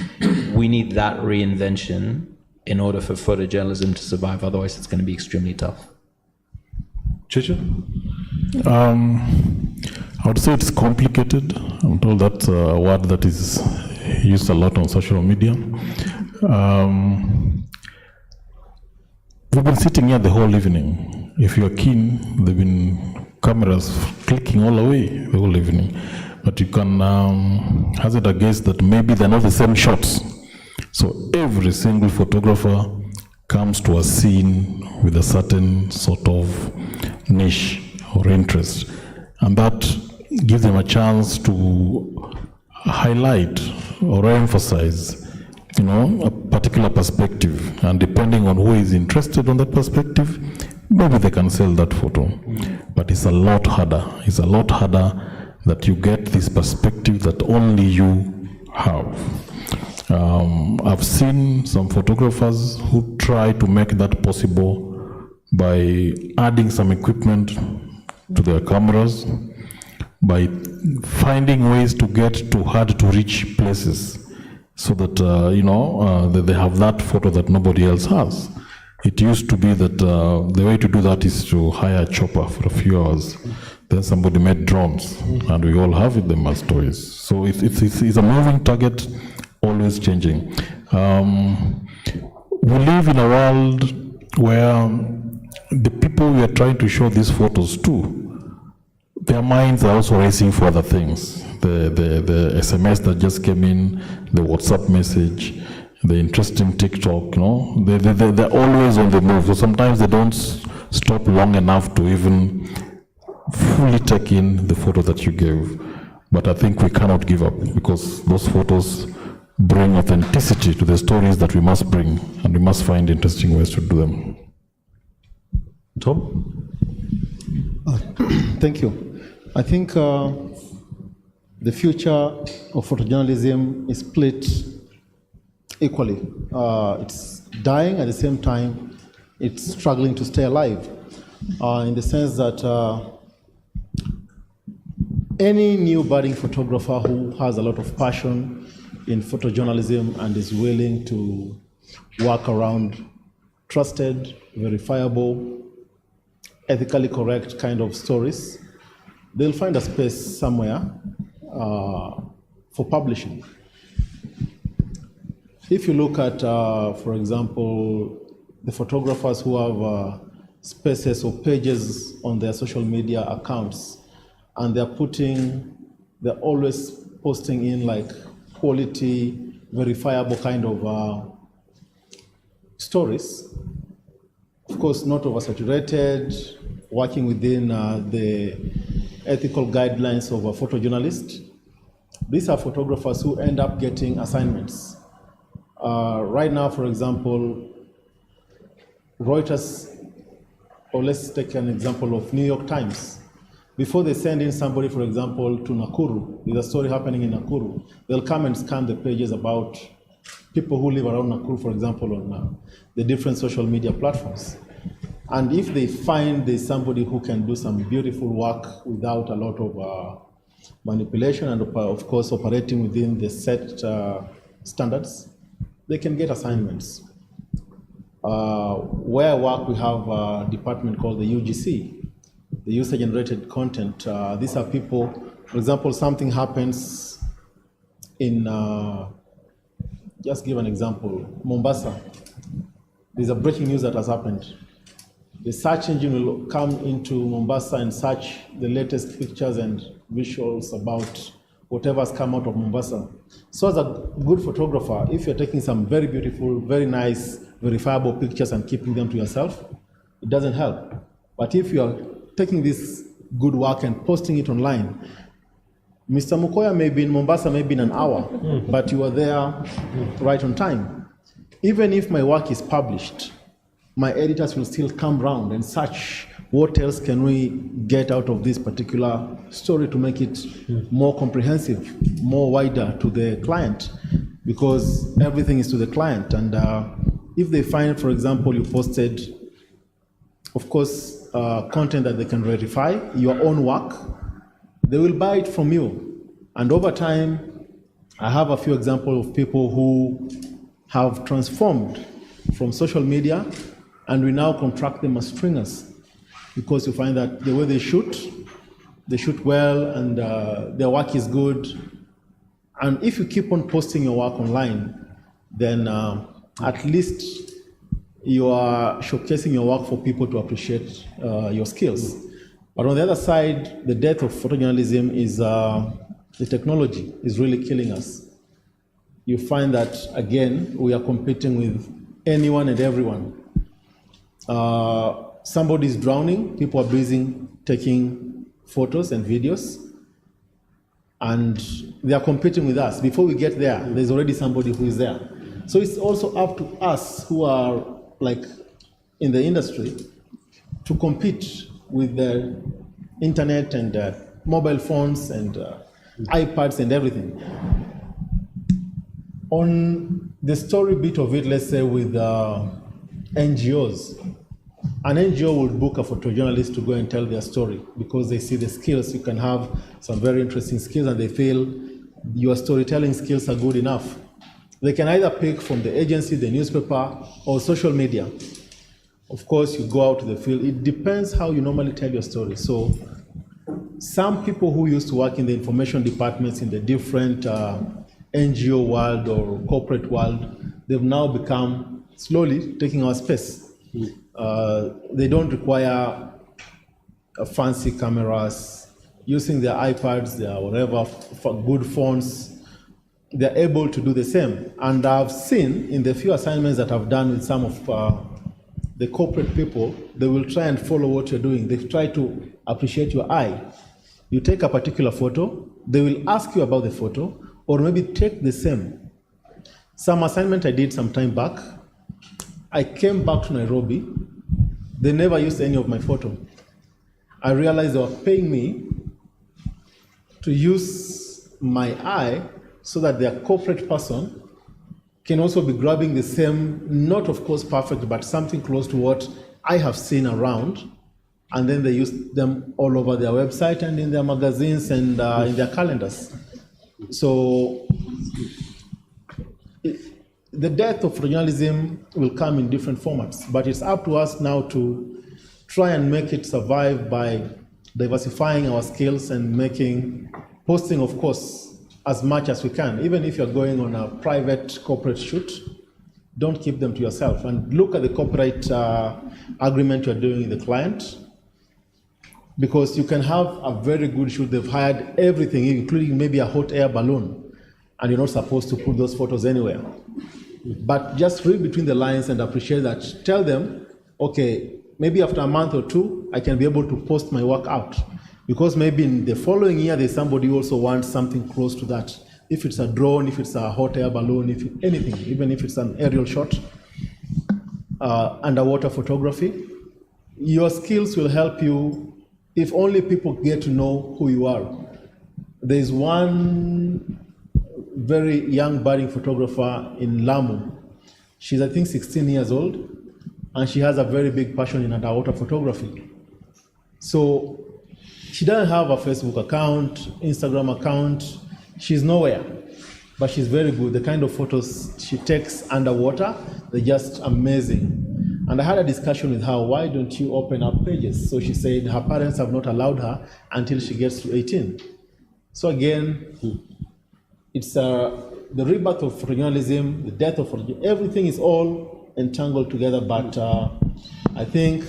We need that reinvention in order for photojournalism to survive. Otherwise, it's going to be extremely tough. Chicha? I would say it's complicated. I'm told that's a word that is used a lot on social media. We've been sitting here the whole evening. If you're keen, there've been cameras clicking all the way the whole evening. But you can hazard a guess that maybe they're not the same shots. So every single photographer comes to a scene with a certain sort of niche or interest. And that gives them a chance to highlight or emphasize, you know, a particular perspective. And depending on who is interested on that perspective, maybe they can sell that photo. But it's a lot harder. It's a lot harder that you get this perspective that only you have. I've seen some photographers who try to make that possible by adding some equipment to their cameras, by finding ways to get to hard to reach places so that, that they have that photo that nobody else has. It used to be that the way to do that is to hire a chopper for a few hours. Then somebody made drones, and we all have them as toys. So it's a moving target, always changing. We live in a world where the people we are trying to show these photos to, their minds are also racing for other things. The SMS that just came in, the WhatsApp message, the interesting TikTok, you know, they're always on the move. So sometimes they don't stop long enough to even fully take in the photo that you gave. But I think we cannot give up, because those photos bring authenticity to the stories that we must bring, and we must find interesting ways to do them. Tom? Thank you. I think the future of photojournalism is split equally. It's dying, at the same time, it's struggling to stay alive, in the sense that any new budding photographer who has a lot of passion in photojournalism and is willing to work around trusted, verifiable, ethically correct kind of stories, they'll find a space somewhere for publishing. If you look at, for example, the photographers who have spaces or pages on their social media accounts, and they're always posting in like quality, verifiable kind of stories. Of course, not oversaturated, working within the ethical guidelines of a photojournalist. These are photographers who end up getting assignments. Right now, for example, Reuters, or let's take an example of New York Times. Before they send in somebody, for example, to Nakuru, there's a story happening in Nakuru, they'll come and scan the pages about people who live around Nakuru, for example, on the different social media platforms. And if they find there's somebody who can do some beautiful work without a lot of manipulation and, of course, operating within the set standards, they can get assignments. Where I work, we have a department called the UGC, the user-generated content. These are people, for example, something happens in, just give an example, Mombasa. There's a breaking news that has happened. The search engine will come into Mombasa and search the latest pictures and visuals about whatever's come out of Mombasa. So as a good photographer, if you're taking some very beautiful, very nice, verifiable pictures and keeping them to yourself, it doesn't help. But if you're taking this good work and posting it online, Mr. Mukoya may be in Mombasa maybe in an hour, but you are there right on time. Even if my work is published, my editors will still come round and search what else can we get out of this particular story to make it more comprehensive, more wider to the client, because everything is to the client. And if they find, for example, you posted, of course, content that they can verify, your own work, they will buy it from you. And over time, I have a few examples of people who have transformed from social media, and we now contract them as stringers, because you find that the way they shoot well, and their work is good. And if you keep on posting your work online, then at least you are showcasing your work for people to appreciate your skills. But on the other side, the death of photojournalism is the technology is really killing us. You find that, again, we are competing with anyone and everyone. Somebody's drowning, people are busy taking photos and videos, and they are competing with us. Before we get there, there's already somebody who is there. So it's also up to us who are like in the industry to compete with the internet and mobile phones and iPads and everything. On the story bit of it, let's say with NGOs, an NGO will book a photojournalist to go and tell their story because they see the skills. You can have some very interesting skills and they feel your storytelling skills are good enough. They can either pick from the agency, the newspaper, or social media. Of course, you go out to the field. It depends how you normally tell your story. So some people who used to work in the information departments in the different NGO world or corporate world, they've now become slowly taking our space. They don't require fancy cameras, using their iPads, their whatever, good phones. They're able to do the same. And I've seen in the few assignments that I've done with some of the corporate people, they will try and follow what you're doing. They try to appreciate your eye. You take a particular photo, they will ask you about the photo, or maybe take the same. Some assignment I did some time back, I came back to Nairobi, they never used any of my photo. I realized they were paying me to use my eye so that their corporate person can also be grabbing the same, not of course perfect, but something close to what I have seen around. And then they use them all over their website and in their magazines and in their calendars. So the death of photojournalism will come in different formats, but it's up to us now to try and make it survive by diversifying our skills and posting, of course, as much as we can. Even if you're going on a private corporate shoot, don't keep them to yourself. And look at the copyright agreement you're doing with the client, because you can have a very good shoot. They've hired everything, including maybe a hot air balloon, and you're not supposed to put those photos anywhere. But just read between the lines and appreciate that. Tell them, okay, maybe after a month or two, I can be able to post my work out. Because maybe in the following year, there's somebody who also wants something close to that. If it's a drone, if it's a hot air balloon, if anything, even if it's an aerial shot, underwater photography, your skills will help you if only people get to know who you are. There's one very young budding photographer in Lamu. She's, I think, 16 years old, and she has a very big passion in underwater photography. So she doesn't have a Facebook account, Instagram account. She's nowhere, but she's very good. The kind of photos she takes underwater, they're just amazing. And I had a discussion with her, why don't you open up pages? So she said her parents have not allowed her until she gets to 18. So again, it's the rebirth of photojournalism, the death of photojournalism, everything is all entangled together, but I think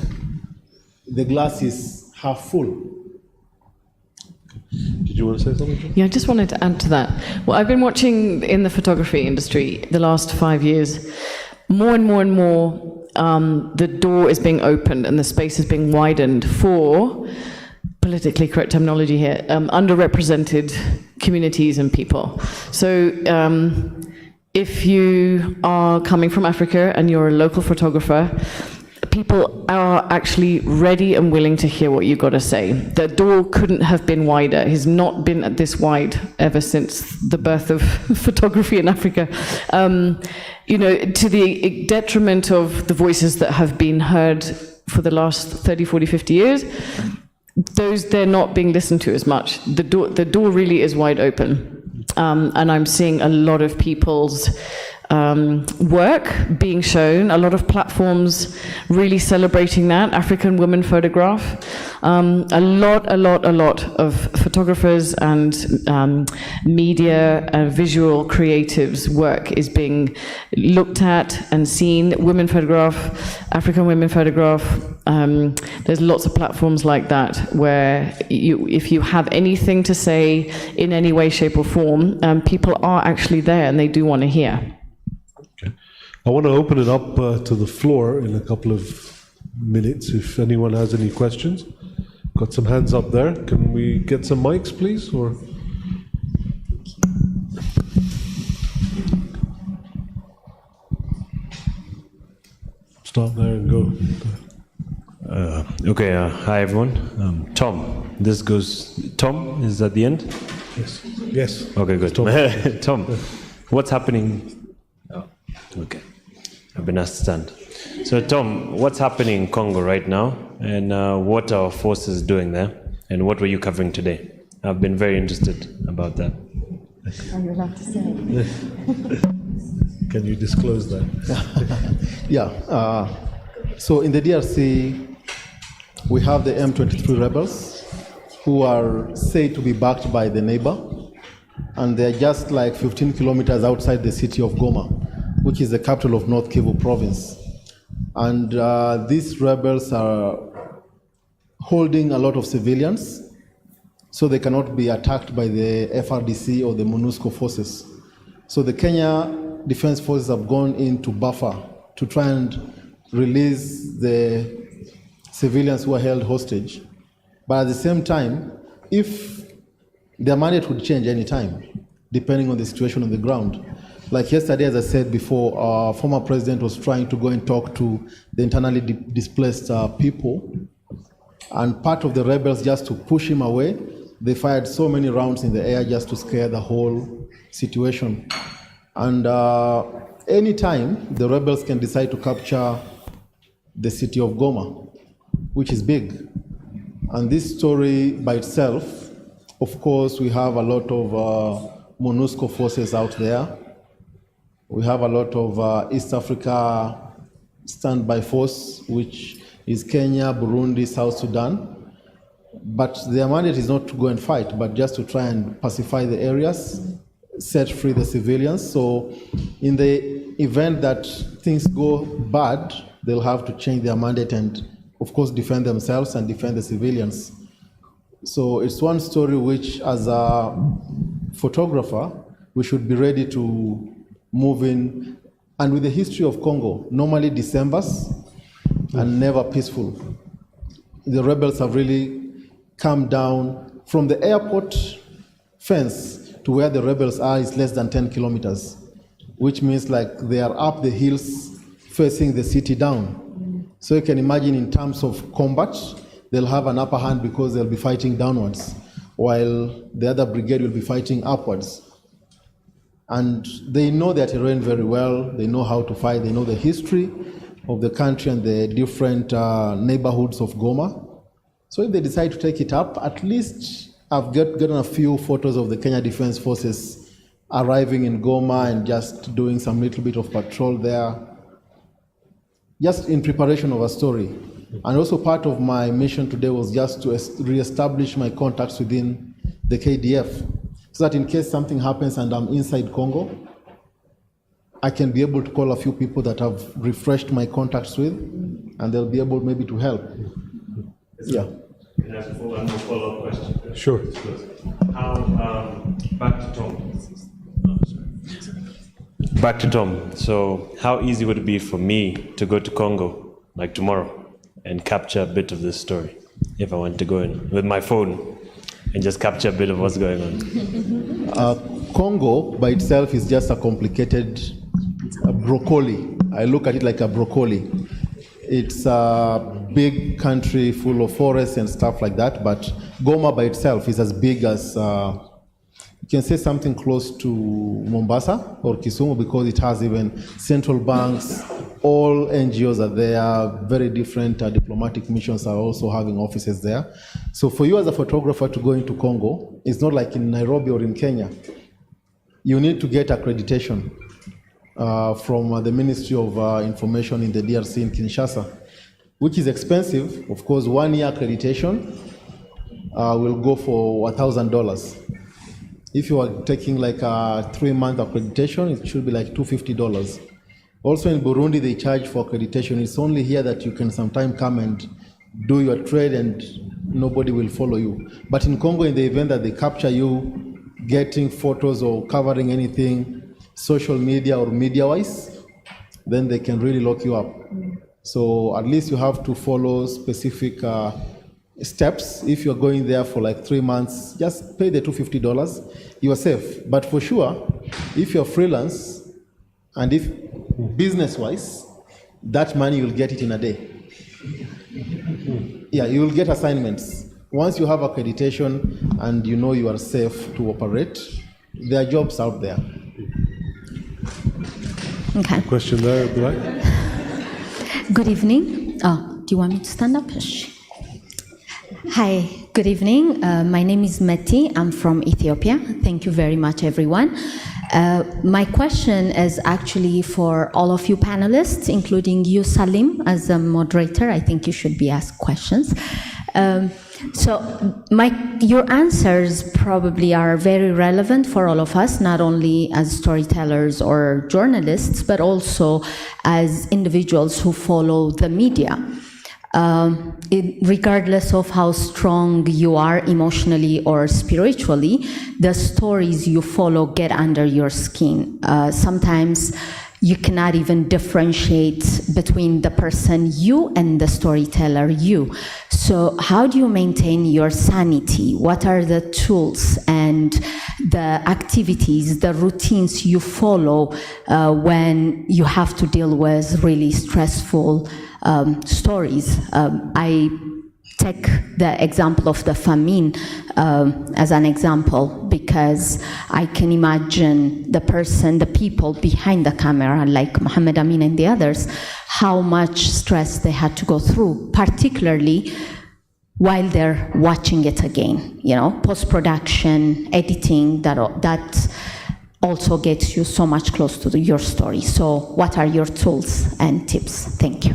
the glass is half full. Did you want to say something? Yeah, I just wanted to add to that. Well, I've been watching in the photography industry the last 5 years, more and more and more, the door is being opened and the space is being widened for, politically correct terminology here, underrepresented communities and people. So if you are coming from Africa and you're a local photographer, people are actually ready and willing to hear what you've got to say. The door couldn't have been wider. It's not been this wide ever since the birth of photography in Africa. You know, to the detriment of the voices that have been heard for the last 30, 40, 50 years, they're not being listened to as much. The door really is wide open. And I'm seeing a lot of people's work being shown, a lot of platforms really celebrating that, African women photograph. A lot of photographers and media and visual creatives' work is being looked at and seen. Women photograph, African women photograph. There's lots of platforms like that where if you have anything to say in any way, shape or form, people are actually there and they do want to hear. I want to open it up to the floor in a couple of minutes if anyone has any questions. Got some hands up there. Can we get some mics, please? Or start there and go. Okay, hi everyone. Tom, this goes. Tom, is at the end? Yes. Yes. Okay, good. Tom. Tom, what's happening? Oh, okay. I've been asked to stand. So, Tom, what's happening in Congo right now, and what are our forces doing there, and what were you covering today? I've been very interested about that. Are you allowed to say? Can you disclose that? Yeah. So in the DRC, we have the M23 rebels who are said to be backed by the neighbor, and they're just like 15 kilometers outside the city of Goma, which is the capital of North Kivu province. And these rebels are holding a lot of civilians, so they cannot be attacked by the FRDC or the MONUSCO forces. So the Kenya Defense Forces have gone in to buffer, to try and release the civilians who are held hostage. But at the same time, if their mandate would change any time, depending on the situation on the ground. Like yesterday, as I said before, our former president was trying to go and talk to the internally displaced people. And part of the rebels, just to push him away, they fired so many rounds in the air just to scare the whole situation. And anytime, the rebels can decide to capture the city of Goma, which is big. And this story by itself, of course, we have a lot of MONUSCO forces out there. We have a lot of East Africa standby force, which is Kenya, Burundi, South Sudan. But their mandate is not to go and fight, but just to try and pacify the areas, set free the civilians. So in the event that things go bad, they'll have to change their mandate and, of course, defend themselves and defend the civilians. So it's one story which, as a photographer, we should be ready to move in. And with the history of Congo, normally Decembers and never peaceful. The rebels have really come down from the airport fence to where the rebels are is less than 10 kilometers, which means like they are up the hills facing the city down. So you can imagine in terms of combat, they'll have an upper hand because they'll be fighting downwards, while the other brigade will be fighting upwards. And they know their terrain very well, they know how to fight, they know the history of the country and the different neighborhoods of Goma. So if they decide to take it up, at least I've gotten a few photos of the Kenya Defense Forces arriving in Goma and just doing some little bit of patrol there, just in preparation of a story. And also part of my mission today was just to reestablish my contacts within the KDF, so that in case something happens and I'm inside Congo, I can be able to call a few people that I've refreshed my contacts with, and they'll be able maybe to help. Yeah. Can I ask one more follow-up question? Sure. Back to Tom. Back to Tom. So how easy would it be for me to go to Congo, like tomorrow, and capture a bit of this story, if I want to go in with my phone and just capture a bit of what's going on? Congo by itself is just a complicated broccoli. I look at it like a broccoli. It's a big country full of forests and stuff like that, but Goma by itself is as big as, you can say something close to Mombasa or Kisumu, because it has even central banks, all NGOs are there, very different diplomatic missions are also having offices there. So for you as a photographer to go into Congo, it's not like in Nairobi or in Kenya. You need to get accreditation from the Ministry of Information in the DRC in Kinshasa, which is expensive. Of course, 1 year accreditation will go for $1,000. If you are taking like a 3-month accreditation, it should be like $250. Also in Burundi, they charge for accreditation. It's only here that you can sometimes come and do your trade and nobody will follow you. But in Congo, in the event that they capture you getting photos or covering anything, social media or media-wise, then they can really lock you up. So at least you have to follow specific steps. If you're going there for like 3 months, just pay the $250, you are safe. But for sure, if you're freelance and if business-wise, that money you'll get it in a day. Yeah, you will get assignments. Once you have accreditation and you know you are safe to operate, there are jobs out there. Okay. Question there, right? Good evening. Oh, do you want me to stand up? Hi, good evening. My name is Meti. I'm from Ethiopia. Thank you very much, everyone. My question is actually for all of you panelists, including you, Salim, as a moderator. I think you should be asked questions. Your answers probably are very relevant for all of us, not only as storytellers or journalists, but also as individuals who follow the media. Regardless of how strong you are emotionally or spiritually, the stories you follow get under your skin. Sometimes you cannot even differentiate between the person you and the storyteller you. So how do you maintain your sanity? What are the tools and the activities, the routines you follow when you have to deal with really stressful stories? I take the example of the famine as an example, because I can imagine the people behind the camera, like Mohammed Amin and the others, how much stress they had to go through, particularly while they're watching it again. You know, post-production, editing, that also gets you so much close to your story. So what are your tools and tips? Thank you.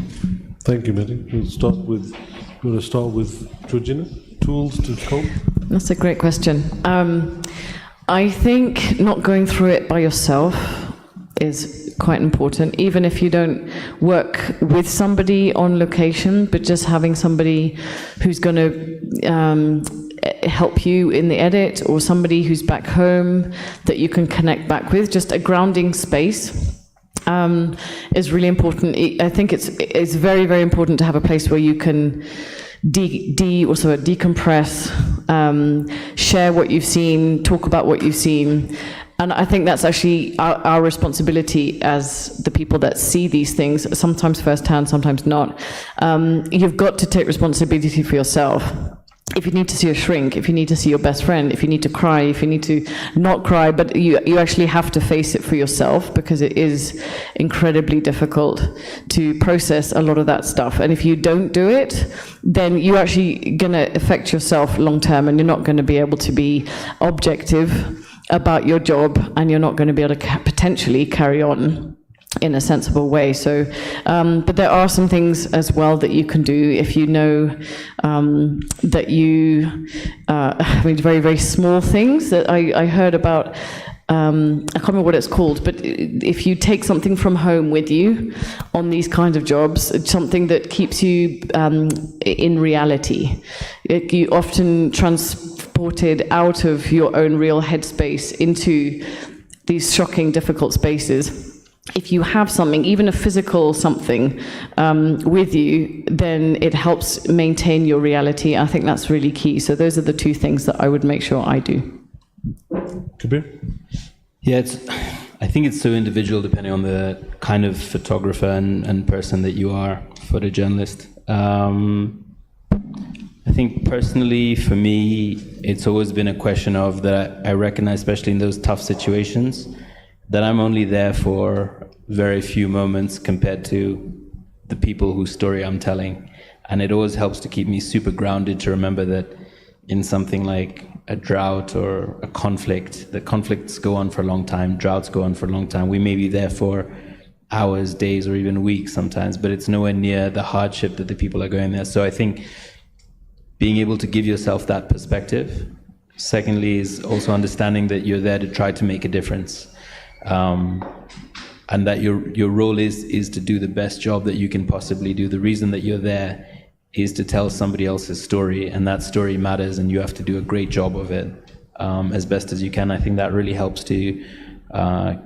Thank you, Mary. You want to start with Georgina? Tools to cope? That's a great question. I think not going through it by yourself is quite important, even if you don't work with somebody on location, but just having somebody who's going to help you in the edit, or somebody who's back home that you can connect back with. Just a grounding space is really important. I think it's very, very important to have a place where you can decompress, share what you've seen, talk about what you've seen. And I think that's actually our responsibility as the people that see these things, sometimes firsthand, sometimes not. You've got to take responsibility for yourself. If you need to see a shrink, if you need to see your best friend, if you need to cry, if you need to not cry, but you actually have to face it for yourself, because it is incredibly difficult to process a lot of that stuff. And if you don't do it, then you're actually going to affect yourself long term, and you're not going to be able to be objective about your job, and you're not going to be able to potentially carry on in a sensible way. So, but there are some things as well that you can do if you know that you, I mean, very, very small things that I heard about. I can't remember what it's called, but if you take something from home with you on these kinds of jobs, it's something that keeps you in reality. You often transported out of your own real headspace into these shocking, difficult spaces. If you have something, even a physical something, with you, then it helps maintain your reality. I think that's really key. So those are the two things that I would make sure I do. Kabir? Yeah, I think it's so individual depending on the kind of photographer and person that you are, photojournalist. I think personally, for me, it's always been a question of that I recognize, especially in those tough situations, that I'm only there for very few moments compared to the people whose story I'm telling. And it always helps to keep me super grounded to remember that in something like a drought or a conflict, the conflicts go on for a long time, droughts go on for a long time. We may be there for hours, days, or even weeks sometimes, but it's nowhere near the hardship that the people are going there. So I think being able to give yourself that perspective. Secondly is also understanding that you're there to try to make a difference. And that your role is to do the best job that you can possibly do. The reason that you're there is to tell somebody else's story, and that story matters, and you have to do a great job of it as best as you can. I think that really helps to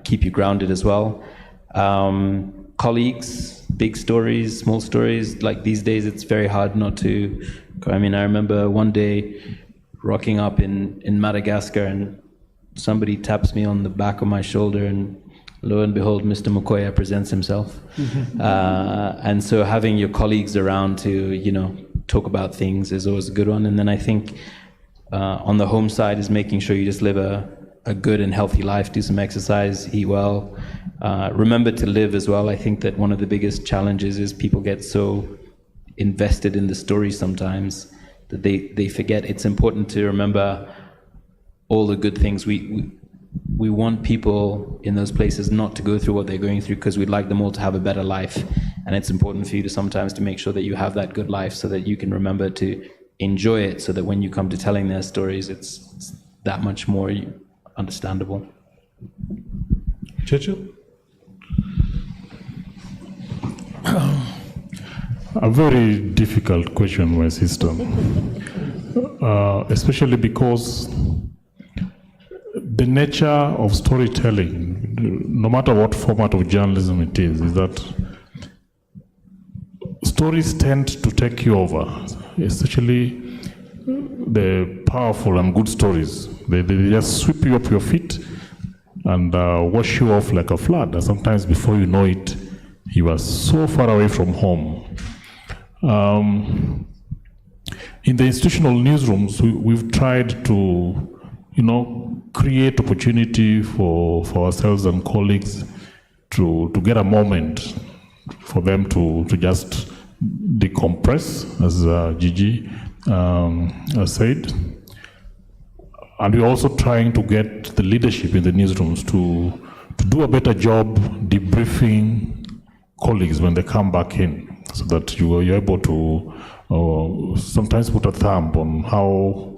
keep you grounded as well. Colleagues, big stories, small stories, like these days it's very hard not to. I mean, I remember one day rocking up in Madagascar and somebody taps me on the back of my shoulder, and lo and behold, Mr. Mukoya presents himself. And so having your colleagues around to, talk about things is always a good one. And then I think on the home side is making sure you just live a good and healthy life, do some exercise, eat well. Remember to live as well. I think that one of the biggest challenges is people get so invested in the story sometimes that they forget it's important to remember all the good things. We want people in those places not to go through what they're going through, because we'd like them all to have a better life. And it's important for you to sometimes to make sure that you have that good life so that you can remember to enjoy it, so that when you come to telling their stories, it's that much more understandable. Chechu? A very difficult question, my sister. Especially because the nature of storytelling, no matter what format of journalism it is that stories tend to take you over, especially the powerful and good stories. They just sweep you up your feet and wash you off like a flood. And sometimes before you know it, you are so far away from home. In the institutional newsrooms, we've tried to, create opportunity for ourselves and colleagues to get a moment for them to just decompress, as Gigi said. And we're also trying to get the leadership in the newsrooms to do a better job debriefing colleagues when they come back in, so that you're able to sometimes put a thumb on how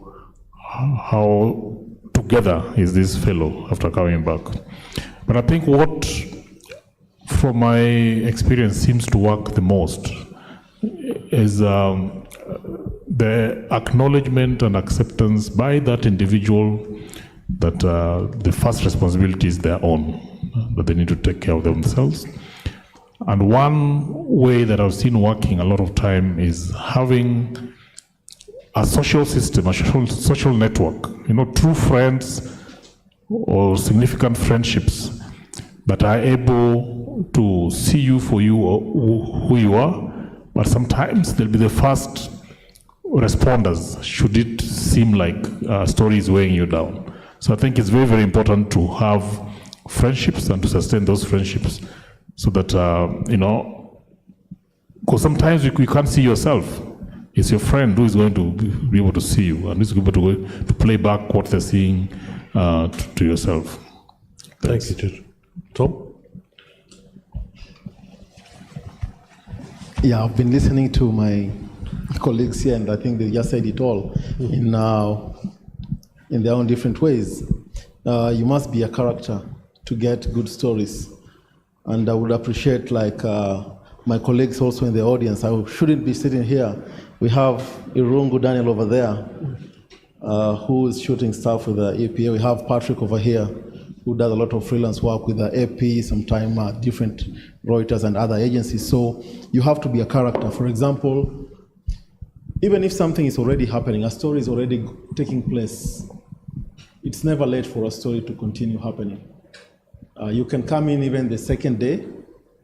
together is this fellow after coming back. But I think what from my experience, seems to work the most is the acknowledgement and acceptance by that individual that the first responsibility is their own, that they need to take care of themselves. And one way that I've seen working a lot of time is having a social system, a social network, true friends or significant friendships that are able to see you for you or who you are, but sometimes they'll be the first responders should it seem like a story is weighing you down. So I think it's very, very important to have friendships and to sustain those friendships so that, because sometimes you can't see yourself. It's your friend who is going to be able to see you and who's able to play back what they're seeing to yourself. Thank you, Jude. Tom? Yeah, I've been listening to my colleagues here, and I think they just said it all in their own different ways. You must be a character to get good stories, and I would appreciate, like my colleagues also in the audience, I shouldn't be sitting here. We have Irungu Daniel over there, who is shooting stuff with the APA. We have Patrick over here, who does a lot of freelance work with the AP, sometimes different Reuters and other agencies. So you have to be a character. For example, even if something is already happening, a story is already taking place, it's never late for a story to continue happening. You can come in even the second day,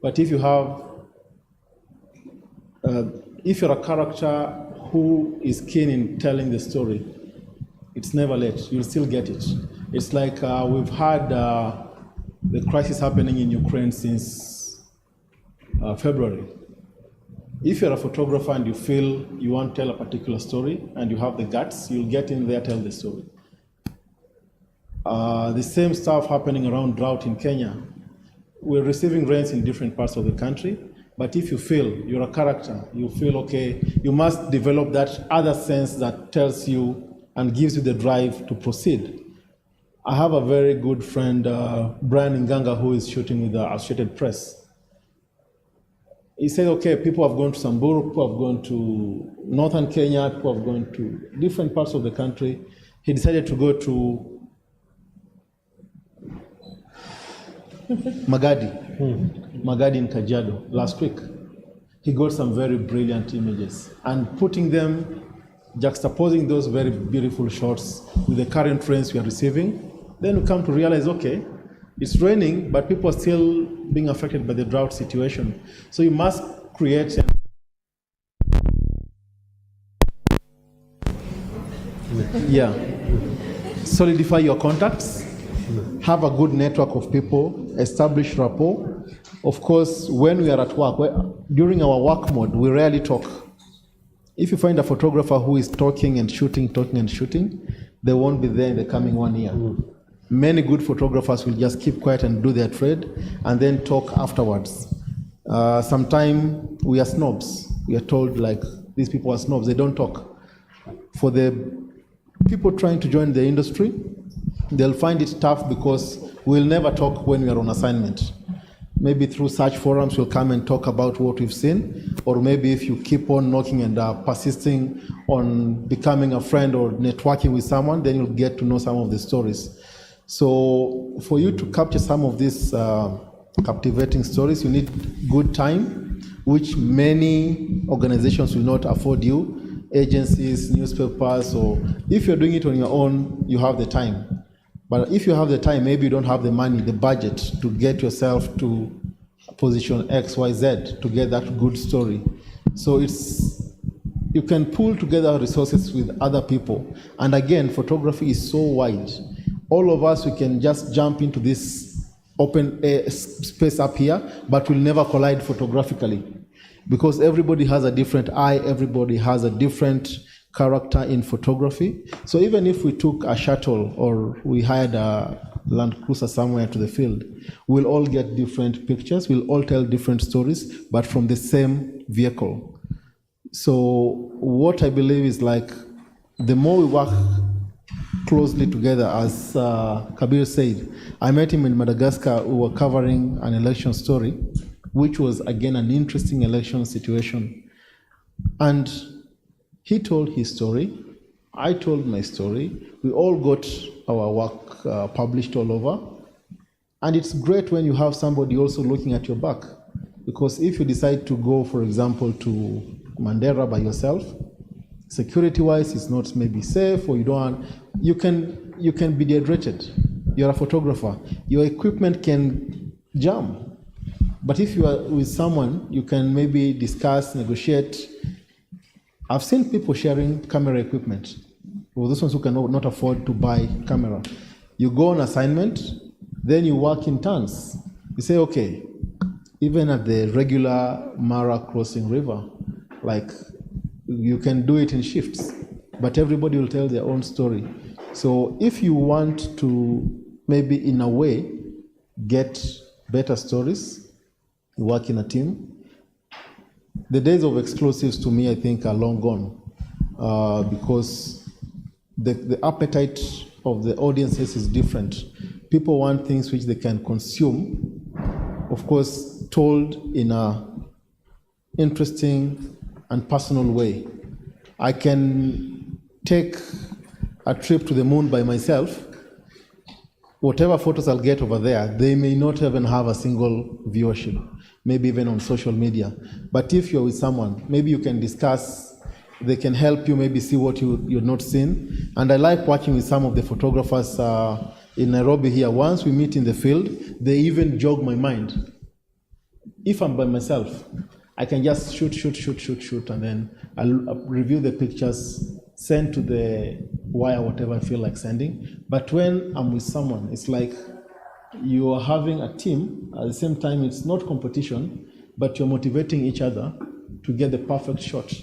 but if you have, if you're a character who is keen in telling the story, it's never late. You'll still get it. It's like we've had the crisis happening in Ukraine since February. If you're a photographer and you feel you want to tell a particular story and you have the guts, you'll get in there, tell the story. The same stuff happening around drought in Kenya. We're receiving rains in different parts of the country, but if you feel you're a character, you feel okay, you must develop that other sense that tells you and gives you the drive to proceed. I have a very good friend, Brian Nganga, who is shooting with the Associated Press. He said, okay, people have gone to Samburu, people have gone to northern Kenya, people have gone to different parts of the country. He decided to go to Magadi in Kajiado last week. He got some very brilliant images and putting them, juxtaposing those very beautiful shots with the current rains we are receiving. Then we come to realize, okay, it's raining, but people are still being affected by the drought situation. So you must create solidify your contacts, have a good network of people, establish rapport. Of course, when we are at work, during our work mode, we rarely talk. If you find a photographer who is talking and shooting, they won't be there in the coming 1 year. Many good photographers will just keep quiet and do their trade and then talk afterwards. Sometimes we are snobs. We are told like, these people are snobs, they don't talk. For the people trying to join the industry, they'll find it tough because we'll never talk when we are on assignment. Maybe through such forums we'll come and talk about what we've seen, or maybe if you keep on knocking and persisting on becoming a friend or networking with someone, then you'll get to know some of the stories. So for you to capture some of these captivating stories, you need good time, which many organizations will not afford you, agencies, newspapers, or if you're doing it on your own, you have the time. But if you have the time, maybe you don't have the money, the budget to get yourself to position X, Y, Z to get that good story. So you can pull together resources with other people. And again, photography is so wide. All of us, we can just jump into this open space up here, but we'll never collide photographically. Because everybody has a different eye, everybody has a different character in photography. So even if we took a shuttle or we hired a Land Cruiser somewhere to the field, we'll all get different pictures, we'll all tell different stories, but from the same vehicle. So what I believe is like, the more we work closely together, as Kabir said, I met him in Madagascar, we were covering an election story, which was again an interesting election situation. And he told his story, I told my story, we all got our work published all over. And it's great when you have somebody also looking at your back. Because if you decide to go, for example, to Mandera by yourself, security-wise, it's not maybe safe, or you don't. You can be dehydrated. You're a photographer. Your equipment can jam. But if you are with someone, you can maybe discuss, negotiate. I've seen people sharing camera equipment. For those ones who cannot afford to buy camera, you go on assignment, then you work in turns. You say, okay, even at the regular Mara crossing river, like you can do it in shifts, but everybody will tell their own story. So if you want to maybe in a way get better stories, you work in a team. The days of explosives to me, I think, are long gone because the appetite of the audiences is different. People want things which they can consume, of course, told in a interesting and personal way. I can take a trip to the moon by myself. Whatever photos I'll get over there, they may not even have a single viewership, maybe even on social media. But if you're with someone, maybe you can discuss, they can help you maybe see what you've not seen. And I like working with some of the photographers in Nairobi here. Once we meet in the field, they even jog my mind. If I'm by myself, I can just shoot, and then I'll review the pictures, send to the wire, whatever I feel like sending. But when I'm with someone, it's like you are having a team. At the same time, it's not competition, but you're motivating each other to get the perfect shot.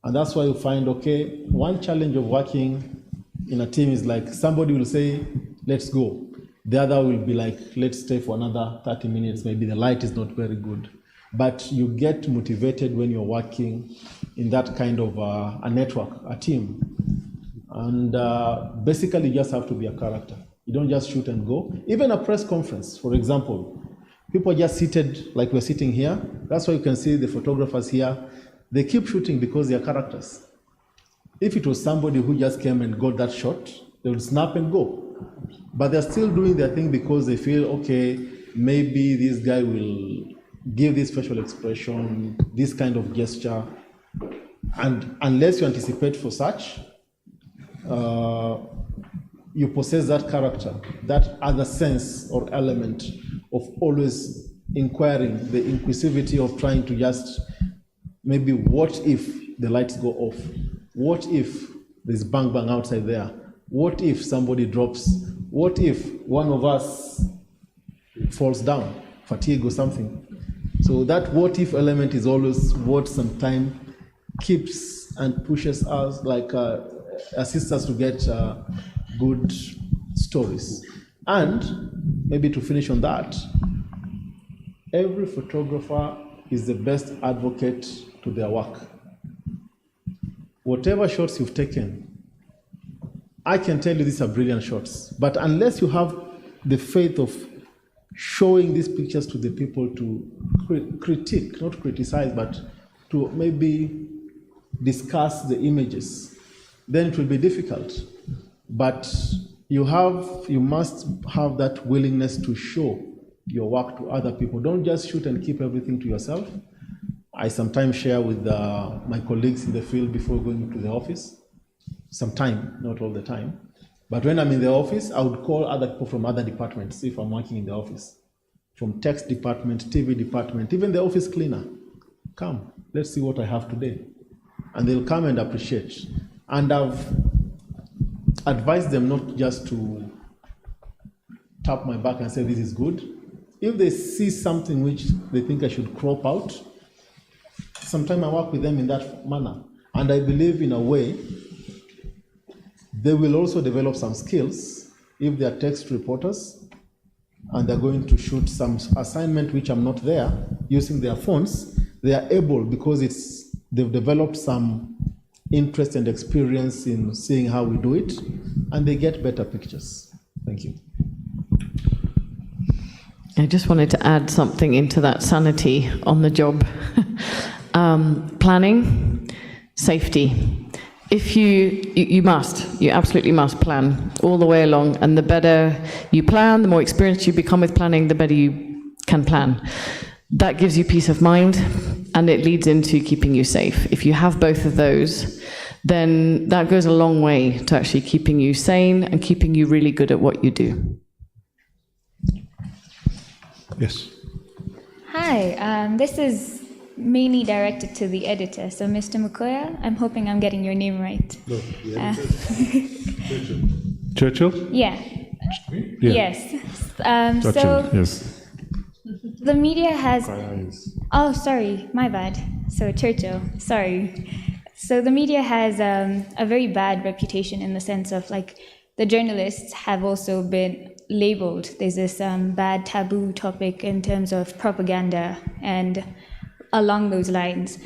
And that's why you find, okay, one challenge of working in a team is like somebody will say, let's go. The other will be like, let's stay for another 30 minutes. Maybe the light is not very good. But you get motivated when you're working in that kind of a network, a team. And basically, you just have to be a character. You don't just shoot and go. Even a press conference, for example, people are just seated like we're sitting here. That's why you can see the photographers here. They keep shooting because they are characters. If it was somebody who just came and got that shot, they would snap and go. But they're still doing their thing because they feel, okay, maybe this guy will give this facial expression, this kind of gesture. And unless you anticipate for such, you possess that character, that other sense or element of always inquiring, the inquisivity of trying to just maybe what if the lights go off? What if there's bang bang outside there? What if somebody drops? What if one of us falls down, fatigue or something? So that what if element is always what sometimes keeps and pushes us, like assists us to get good stories. And maybe to finish on that, every photographer is the best advocate to their work. Whatever shots you've taken, I can tell you these are brilliant shots, but unless you have the faith of showing these pictures to the people to critique, not criticize, but to maybe discuss the images, then it will be difficult. But you must have that willingness to show your work to other people. Don't just shoot and keep everything to yourself. I sometimes share with my colleagues in the field before going to the office. Sometime, not all the time. But when I'm in the office, I would call other people from other departments if I'm working in the office. From text department, TV department, even the office cleaner. Come, let's see what I have today. And they'll come and appreciate. And I've advised them not just to tap my back and say this is good. If they see something which they think I should crop out, sometimes I work with them in that manner. And I believe in a way, they will also develop some skills if they are text reporters and they're going to shoot some assignment which I'm not there using their phones. They are able, because they've developed some interest and experience in seeing how we do it, and they get better pictures. Thank you. I just wanted to add something into that sanity on the job. Planning, safety. If you absolutely must plan all the way along, and the better you plan, the more experienced you become with planning, the better you can plan. That gives you peace of mind, and it leads into keeping you safe. If you have both of those, then that goes a long way to actually keeping you sane and keeping you really good at what you do. Yes. Hi, this is mainly directed to the editor. So, Mr. Mukoya, I'm hoping I'm getting your name right. No, Churchill? Yeah. Yes. So, Yes. the media has... Oh, sorry, my bad. So, Churchill, sorry. So, the media has a very bad reputation in the sense of, like, the journalists have also been labeled. There's this bad taboo topic in terms of propaganda, and along those lines,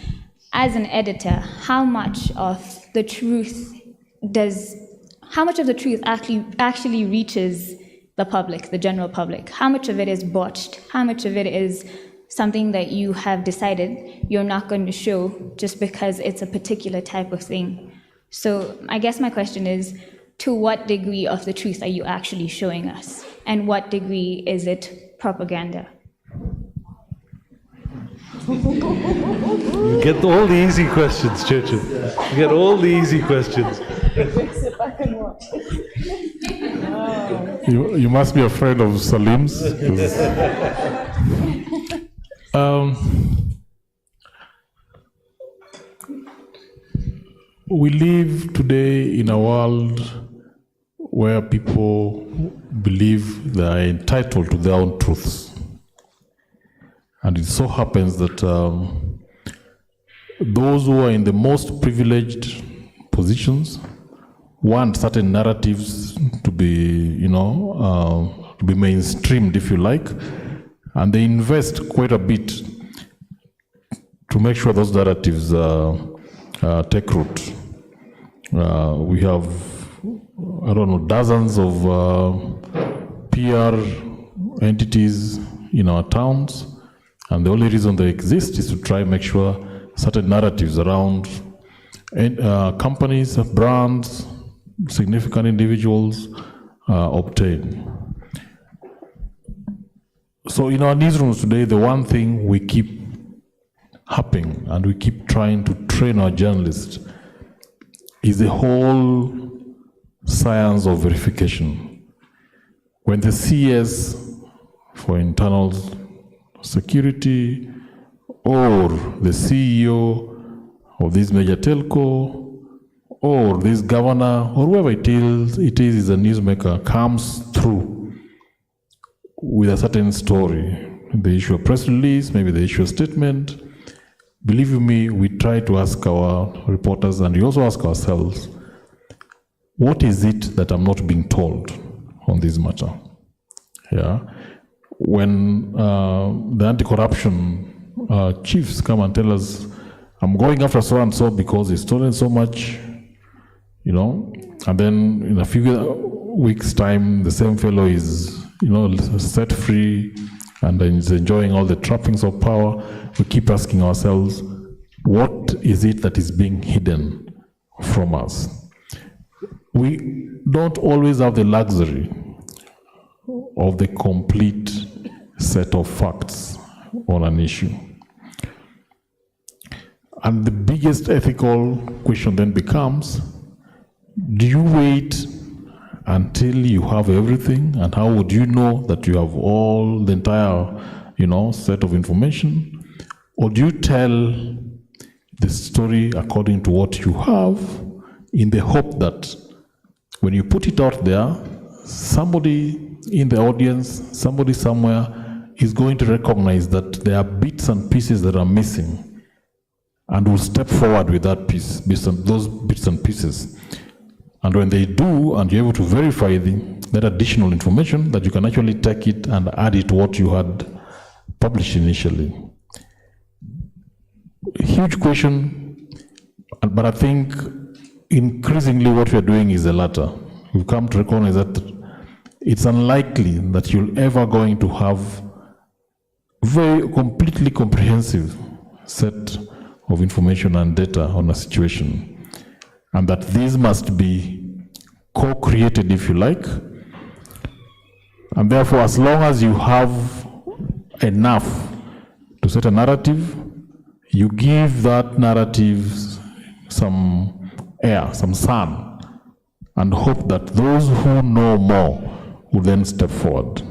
as an editor, how much of the truth actually reaches the public, the general public? How much of it is botched? How much of it is something that you have decided you're not going to show just because it's a particular type of thing? So I guess my question is, to what degree of the truth are you actually showing us? And what degree is it propaganda? You get all the easy questions, Churchill. You get all the easy questions. You must be afraid of Salim's. We live today in a world where people believe they are entitled to their own truths. And it so happens that those who are in the most privileged positions want certain narratives to be, to be mainstreamed, if you like, and they invest quite a bit to make sure those narratives take root. We have, dozens of PR entities in our towns, and the only reason they exist is to try and make sure certain narratives around companies, brands, significant individuals obtain. So in our newsrooms today, the one thing we keep happening and we keep trying to train our journalists is the whole science of verification. When the CS for internal security or the CEO of this major telco or this governor or whoever it is a newsmaker comes through with a certain story, they issue a press release, maybe they issue a statement. Believe you me, we try to ask our reporters, and we also ask ourselves, what is it that I'm not being told on this matter? Yeah. When the anti-corruption chiefs come and tell us, I'm going after so and so because he's stolen so much, and then in a few weeks' time, the same fellow is, set free and is enjoying all the trappings of power. We keep asking ourselves, what is it that is being hidden from us? We don't always have the luxury of the complete set of facts on an issue. And the biggest ethical question then becomes, do you wait until you have everything? And how would you know that you have all the entire, set of information? Or do you tell the story according to what you have in the hope that when you put it out there, somebody in the audience, somebody somewhere is going to recognize that there are bits and pieces that are missing and will step forward with that piece, those bits and pieces. And when they do, and you're able to verify that additional information, that you can actually take it and add it to what you had published initially. Huge question, but I think increasingly what we're doing is the latter. We've come to recognize that it's unlikely that you're ever going to have very completely comprehensive set of information and data on a situation, and that these must be co-created, if you like, and therefore as long as you have enough to set a narrative, you give that narrative some air, some sun, and hope that those who know more will then step forward.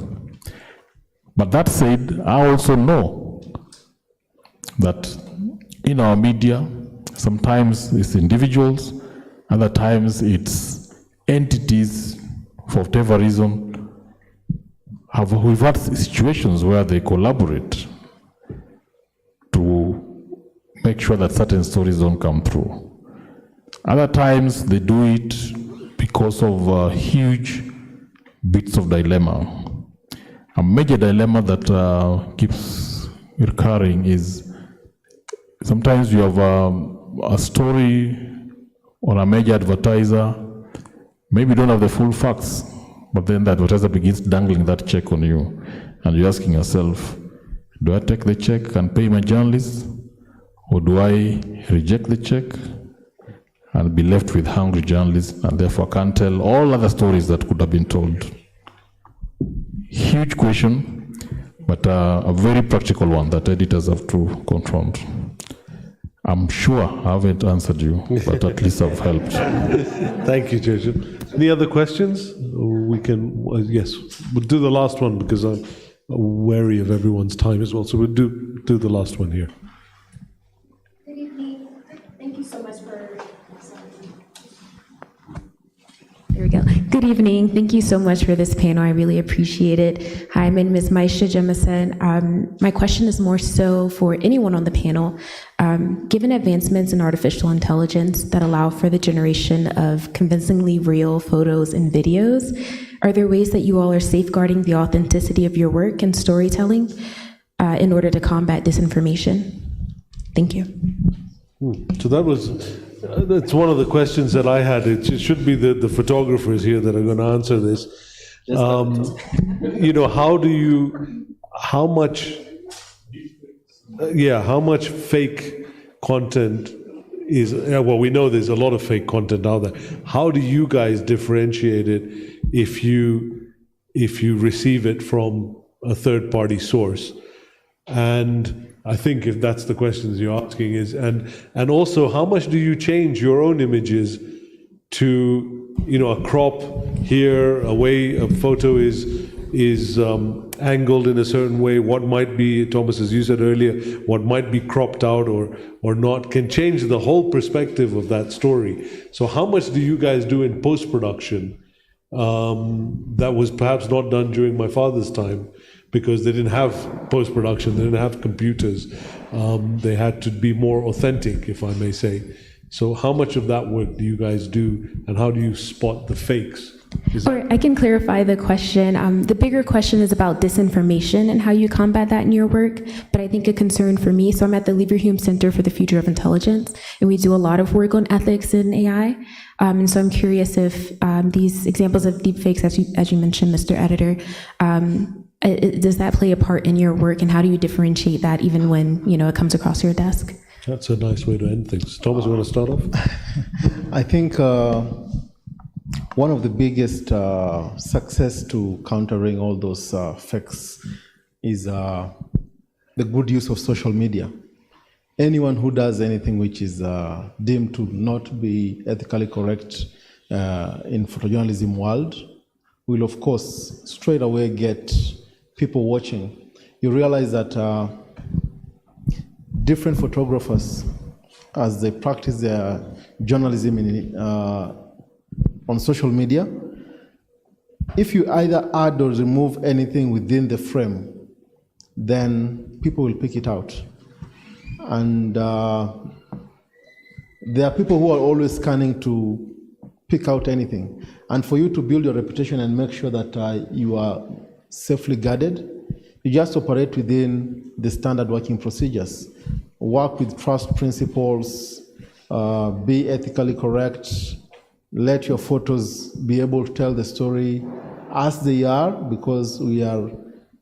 But that said, I also know that in our media, sometimes it's individuals, other times it's entities, for whatever reason. We've had situations where they collaborate to make sure that certain stories don't come through. Other times they do it because of huge bits of dilemma. A major dilemma that keeps recurring is sometimes you have a story or a major advertiser, maybe you don't have the full facts, but then the advertiser begins dangling that check on you, and you're asking yourself, do I take the check and pay my journalist, or do I reject the check and be left with hungry journalists, and therefore can't tell all other stories that could have been told? Huge question, but a very practical one that editors have to confront. I'm sure I haven't answered you, but at least I've helped. Thank you, Jojo. Any other questions? We can, yes, we'll do the last one because I'm wary of everyone's time as well. So we'll do the last one here. Good evening. Thank you so much for... There we go. Good evening. Thank you so much for this panel. I really appreciate it. Hi, I'm Ms. Maisha Jemison. My question is more so for anyone on the panel. Given advancements in artificial intelligence that allow for the generation of convincingly real photos and videos, are there ways that you all are safeguarding the authenticity of your work and storytelling in order to combat disinformation? Thank you. So that's one of the questions that I had. It should be the photographers here that are going to answer this. How much fake content is, well, we know there's a lot of fake content out there. How do you guys differentiate it if you receive it from a third-party source? And I think if that's the questions you're asking is, and also how much do you change your own images to, a crop here, a way a photo is angled in a certain way, what might be, Thomas, as you said earlier, what might be cropped out or not, can change the whole perspective of that story. So how much do you guys do in post-production that was perhaps not done during my father's time? Because they didn't have post-production, they didn't have computers. They had to be more authentic, if I may say. So how much of that work do you guys do, and how do you spot the fakes? Or I can clarify the question. The bigger question is about disinformation and how you combat that in your work. But I think a concern for me, so I'm at the Leverhulme Center for the Future of Intelligence, and we do a lot of work on ethics in AI. And so I'm curious if these examples of deepfakes, as you mentioned, Mr. Editor, does that play a part in your work, and how do you differentiate that even when it comes across your desk? That's a nice way to end things. Thomas, you want to start off? I think one of the biggest success to countering all those fakes is the good use of social media. Anyone who does anything which is deemed to not be ethically correct in photojournalism world will, of course, straight away get people watching. You realize that different photographers, as they practice their journalism on social media, if you either add or remove anything within the frame, then people will pick it out. And there are people who are always scanning to pick out anything. And for you to build your reputation and make sure that you are safely guarded, you just operate within the standard working procedures. Work with trust principles, be ethically correct, let your photos be able to tell the story as they are, because we are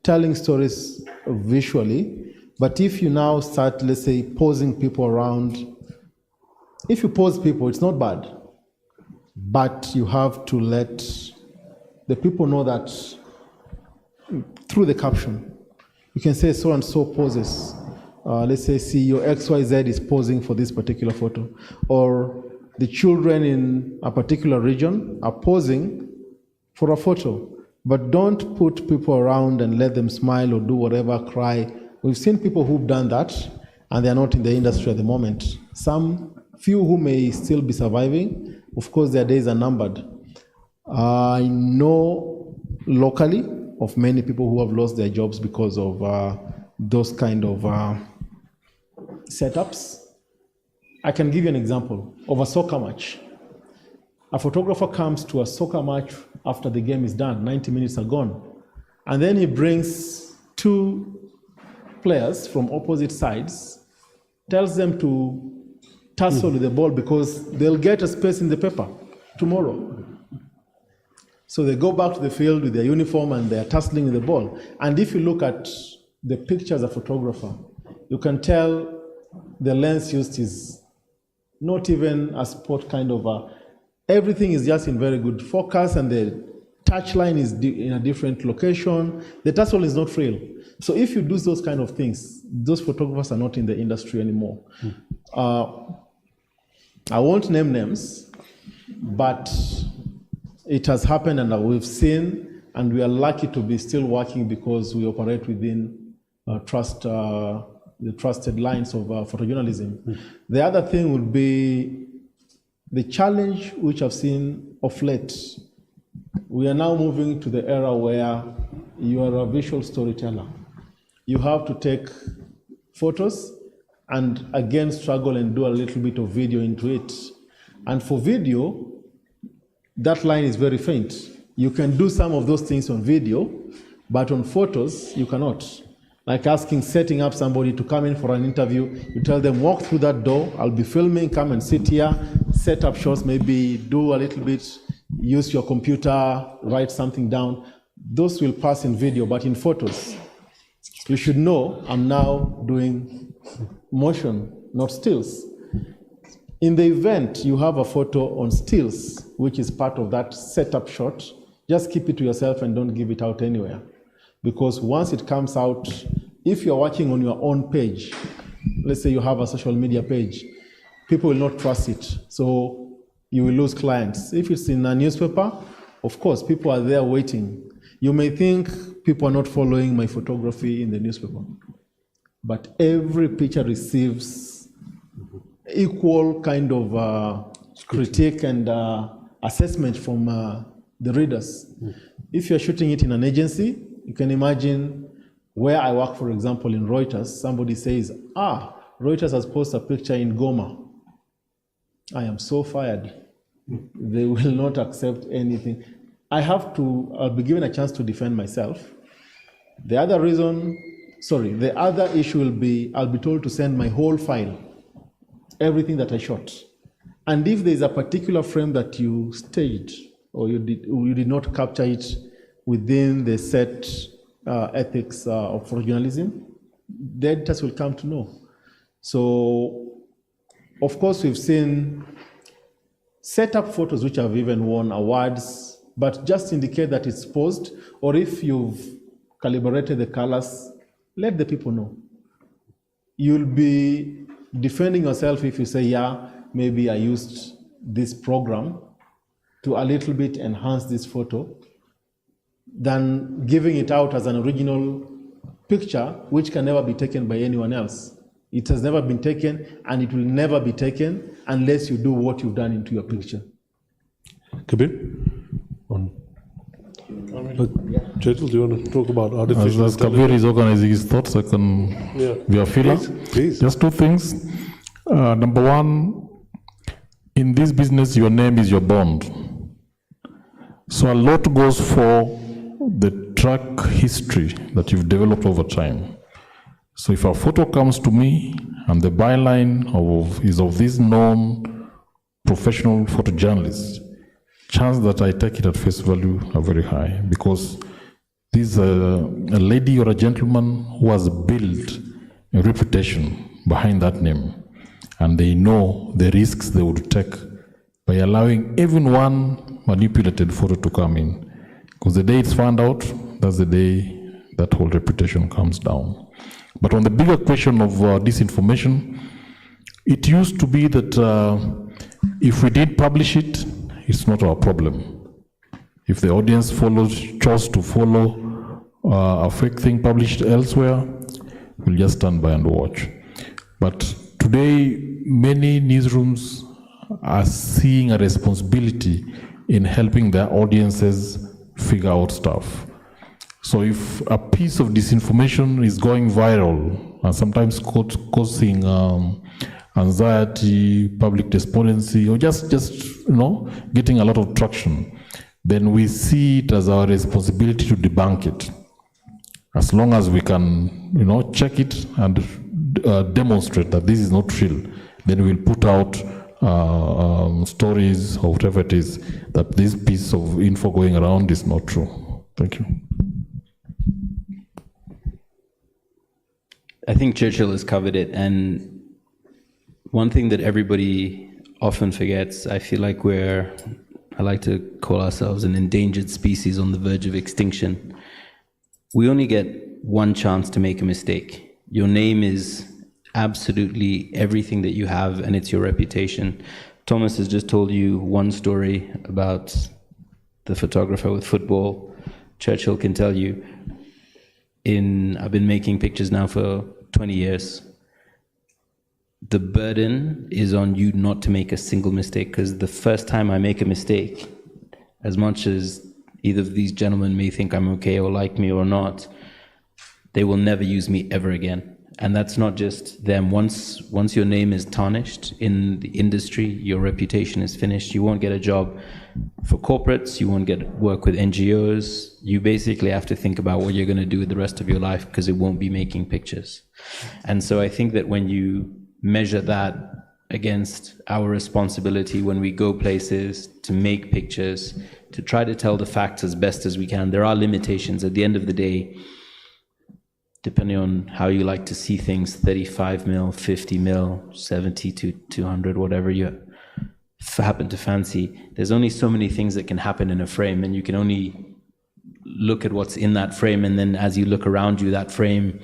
telling stories visually, but if you now start, let's say, posing people around, if you pose people, it's not bad, but you have to let the people know that through the caption. You can say so and so poses. Let's say CEO XYZ is posing for this particular photo, or the children in a particular region are posing for a photo. But don't put people around and let them smile or do whatever, cry. We've seen people who've done that, and they're not in the industry at the moment. Some few who may still be surviving, of course, their days are numbered. I know locally of many people who have lost their jobs because of those kind of setups. I can give you an example of a soccer match. A photographer comes to a soccer match after the game is done, 90 minutes are gone, and then he brings two players from opposite sides, tells them to tussle with the ball because they'll get a space in the paper tomorrow. So they go back to the field with their uniform and they're tussling with the ball. And if you look at the picture as a photographer, you can tell the lens used is not even a sport kind of everything is just in very good focus, and the touch line is in a different location. The tussle is not real. So if you do those kind of things, those photographers are not in the industry anymore. I won't name names, but it has happened and we've seen, and we are lucky to be still working because we operate within the trusted lines of photojournalism. The other thing would be the challenge which I've seen of late. We are now moving to the era where you are a visual storyteller. You have to take photos and again struggle and do a little bit of video into it. And for video, that line is very faint. You can do some of those things on video, but on photos, you cannot. Like setting up somebody to come in for an interview, you tell them, walk through that door, I'll be filming, come and sit here, set up shots, maybe do a little bit, use your computer, write something down. Those will pass in video, but in photos, you should know I'm now doing motion, not stills. In the event you have a photo on stills, which is part of that setup shot, just keep it to yourself and don't give it out anywhere. Because once it comes out, if you're watching on your own page, let's say you have a social media page, people will not trust it. So you will lose clients. If it's in a newspaper, of course, people are there waiting. You may think people are not following my photography in the newspaper, but every picture receives equal kind of critique and assessment from the readers. If you're shooting it in an agency, you can imagine where I work, for example, in Reuters, somebody says, Reuters has posted a picture in Goma. I am so fired. They will not accept anything. I'll be given a chance to defend myself. The other issue will be, I'll be told to send my whole file, everything that I shot. And if there's a particular frame that you staged or you did not capture it within the set ethics of photojournalism, the editors will come to know. So, of course, we've seen set-up photos which have even won awards, but just indicate that it's posed, or if you've calibrated the colors, let the people know. You'll be defending yourself if you say, yeah, maybe I used this program to a little bit enhance this photo, than giving it out as an original picture, which can never be taken by anyone else. It has never been taken, and it will never be taken unless you do what you've done into your picture. Kabir? Chetal, do you want to talk about artificial As Kabir is organizing his thoughts, I can be a filler. Please. Just two things. Number one, in this business, your name is your bond. So a lot goes for the track history that you've developed over time. So if a photo comes to me and the byline is of this known professional photojournalist, chance that I take it at face value are very high, because this a lady or a gentleman who has built a reputation behind that name, and they know the risks they would take by allowing even one manipulated photo to come in. Because the day it's found out, that's the day that whole reputation comes down. But on the bigger question of disinformation, it used to be that if we did publish it, it's not our problem. If the audience chose to follow a fake thing published elsewhere, we'll just stand by and watch. But today, many newsrooms are seeing a responsibility in helping their audiences figure out stuff. So if a piece of disinformation is going viral and sometimes causing anxiety, public despondency, or just getting a lot of traction, then we see it as our responsibility to debunk it. As long as we can, check it and demonstrate that this is not real, then we'll put out stories or whatever it is, that this piece of info going around is not true. Thank you. I think Churchill has covered it, and one thing that everybody often forgets, I feel like I like to call ourselves an endangered species on the verge of extinction. We only get one chance to make a mistake. Your name is absolutely everything that you have, and it's your reputation. Thomas has just told you one story about the photographer with football. Churchill can tell you, I've been making pictures now for 20 years. The burden is on you not to make a single mistake, because the first time I make a mistake, as much as either of these gentlemen may think I'm okay or like me or not, they will never use me ever again. And that's not just them. Once your name is tarnished in the industry, your reputation is finished. You won't get a job for corporates, you won't get work with NGOs. You basically have to think about what you're going to do with the rest of your life, because it won't be making pictures. And so I think that when you measure that against our responsibility when we go places to make pictures, to try to tell the facts as best as we can, there are limitations. At the end of the day, depending on how you like to see things, 35 mil, 50 mil, 70 to 200, whatever you happen to fancy, there's only so many things that can happen in a frame, and you can only look at what's in that frame, and then as you look around you, that frame,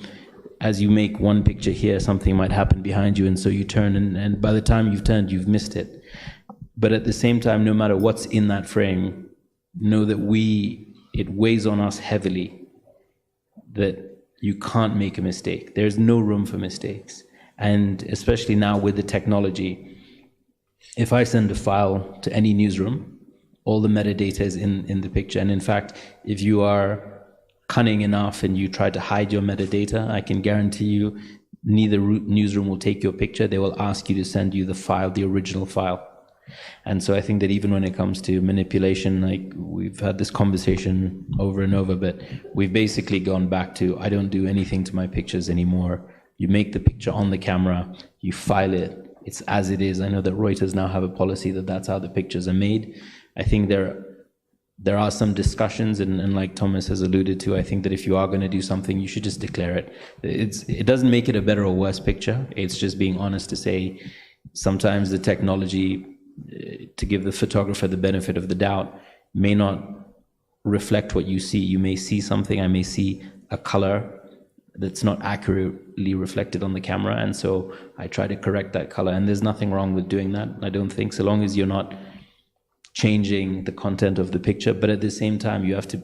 as you make one picture here, something might happen behind you, and so you turn, and by the time you've turned, you've missed it. But at the same time, no matter what's in that frame, know that it weighs on us heavily that you can't make a mistake. There's no room for mistakes. And especially now with the technology, if I send a file to any newsroom, all the metadata is in the picture. And in fact, if you are cunning enough and you try to hide your metadata, I can guarantee you neither newsroom will take your picture. They will ask you to send you the file, the original file. And so I think that even when it comes to manipulation, like we've had this conversation over and over, but we've basically gone back to, I don't do anything to my pictures anymore. You make the picture on the camera, you file it, it's as it is. I know that Reuters now have a policy that that's how the pictures are made. I think there are some discussions, and like Thomas has alluded to, I think that if you are going to do something, you should just declare it. It doesn't make it a better or worse picture. It's just being honest to say, sometimes the technology, to give the photographer the benefit of the doubt, may not reflect what you see. You may see something, I may see a color that's not accurately reflected on the camera, and so I try to correct that color, and there's nothing wrong with doing that, I don't think, so long as you're not changing the content of the picture. But at the same time, you have to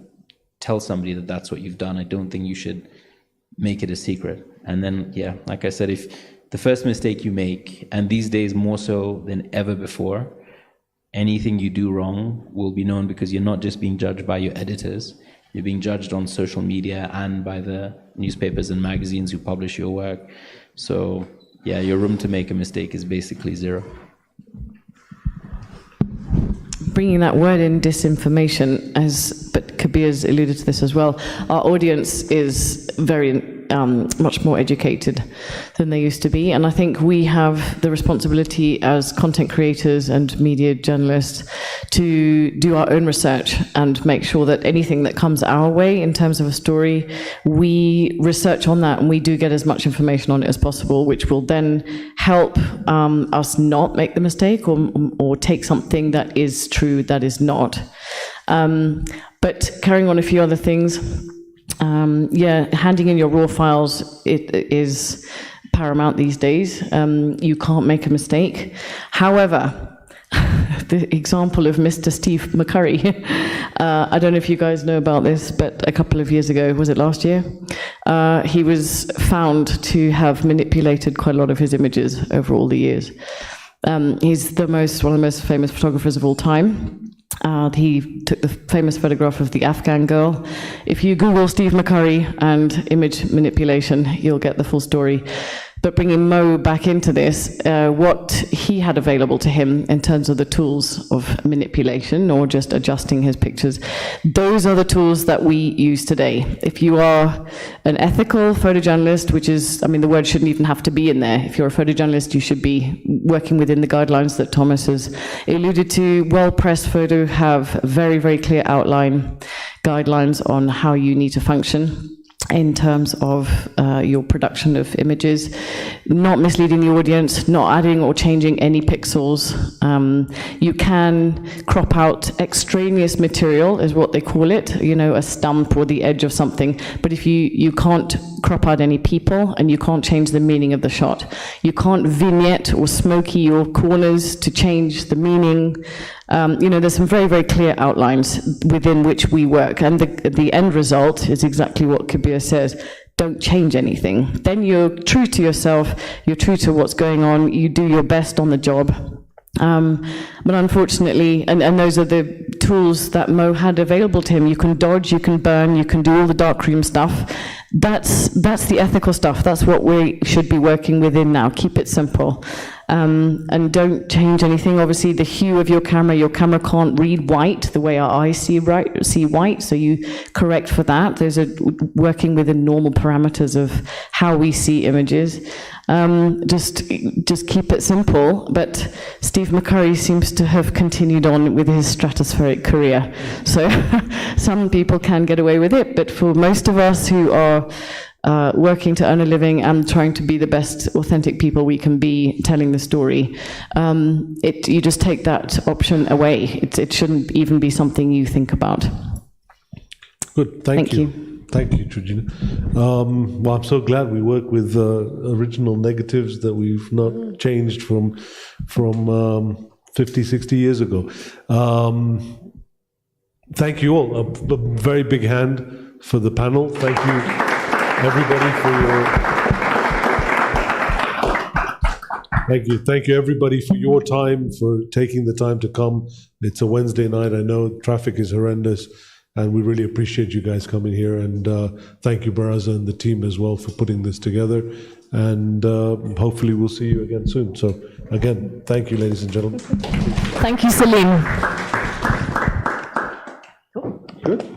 tell somebody that that's what you've done. I don't think you should make it a secret. And then, yeah, like I said, if the first mistake you make, and these days more so than ever before, anything you do wrong will be known, because you're not just being judged by your editors, you're being judged on social media and by the newspapers and magazines who publish your work. So yeah, your room to make a mistake is basically zero. Bringing that word in, disinformation, but Kabir's alluded to this as well, our audience is very much more educated than they used to be. And I think we have the responsibility as content creators and media journalists to do our own research and make sure that anything that comes our way in terms of a story, we research on that and we do get as much information on it as possible, which will then help us not make the mistake or take something that is true that is not. But carrying on a few other things, handing in your raw files, it is paramount these days. You can't make a mistake. However, the example of Mr. Steve McCurry, I don't know if you guys know about this, but a couple of years ago, was it last year? He was found to have manipulated quite a lot of his images over all the years. He's one of the most famous photographers of all time. He took the famous photograph of the Afghan girl. If you Google Steve McCurry and image manipulation, you'll get the full story. But bringing Mo back into this, what he had available to him in terms of the tools of manipulation or just adjusting his pictures, those are the tools that we use today. If you are an ethical photojournalist, which is, I mean, the word shouldn't even have to be in there. If you're a photojournalist, you should be working within the guidelines that Thomas has alluded to. Well-pressed photo have very, very clear outline guidelines on how you need to function in terms of your production of images, not misleading the audience, not adding or changing any pixels. You can crop out extraneous material, is what they call it, you know, a stump or the edge of something, but if you can't crop out any people and you can't change the meaning of the shot. You can't vignette or smoky your corners to change the meaning. You know, there's some very, very clear outlines within which we work, and the end result is exactly what Kabir says. Don't change anything. Then you're true to yourself, you're true to what's going on, you do your best on the job. But unfortunately, and those are the tools that Mo had available to him. You can dodge, you can burn, you can do all the darkroom stuff. That's the ethical stuff. That's what we should be working within now. Keep it simple. And don't change anything. Obviously, the hue of your camera can't read white the way our eyes see white, so you correct for that. Those are working within normal parameters of how we see images. Just keep it simple. But Steve McCurry seems to have continued on with his stratospheric career. So some people can get away with it, but for most of us who are working to earn a living and trying to be the best authentic people we can be telling the story, you just take that option away. It shouldn't even be something you think about. Good, thank you. Thank you, Trujina. Well, I'm so glad we work with original negatives that we've not changed from 50, 60 years ago. Thank you all. A very big hand for the panel. Thank you, everybody, Thank you, everybody, for your time, for taking the time to come. It's a Wednesday night. I know traffic is horrendous, and we really appreciate you guys coming here. And thank you, Baraza, and the team as well for putting this together. And hopefully we'll see you again soon. So again, thank you, ladies and gentlemen. Thank you, Salim. Good.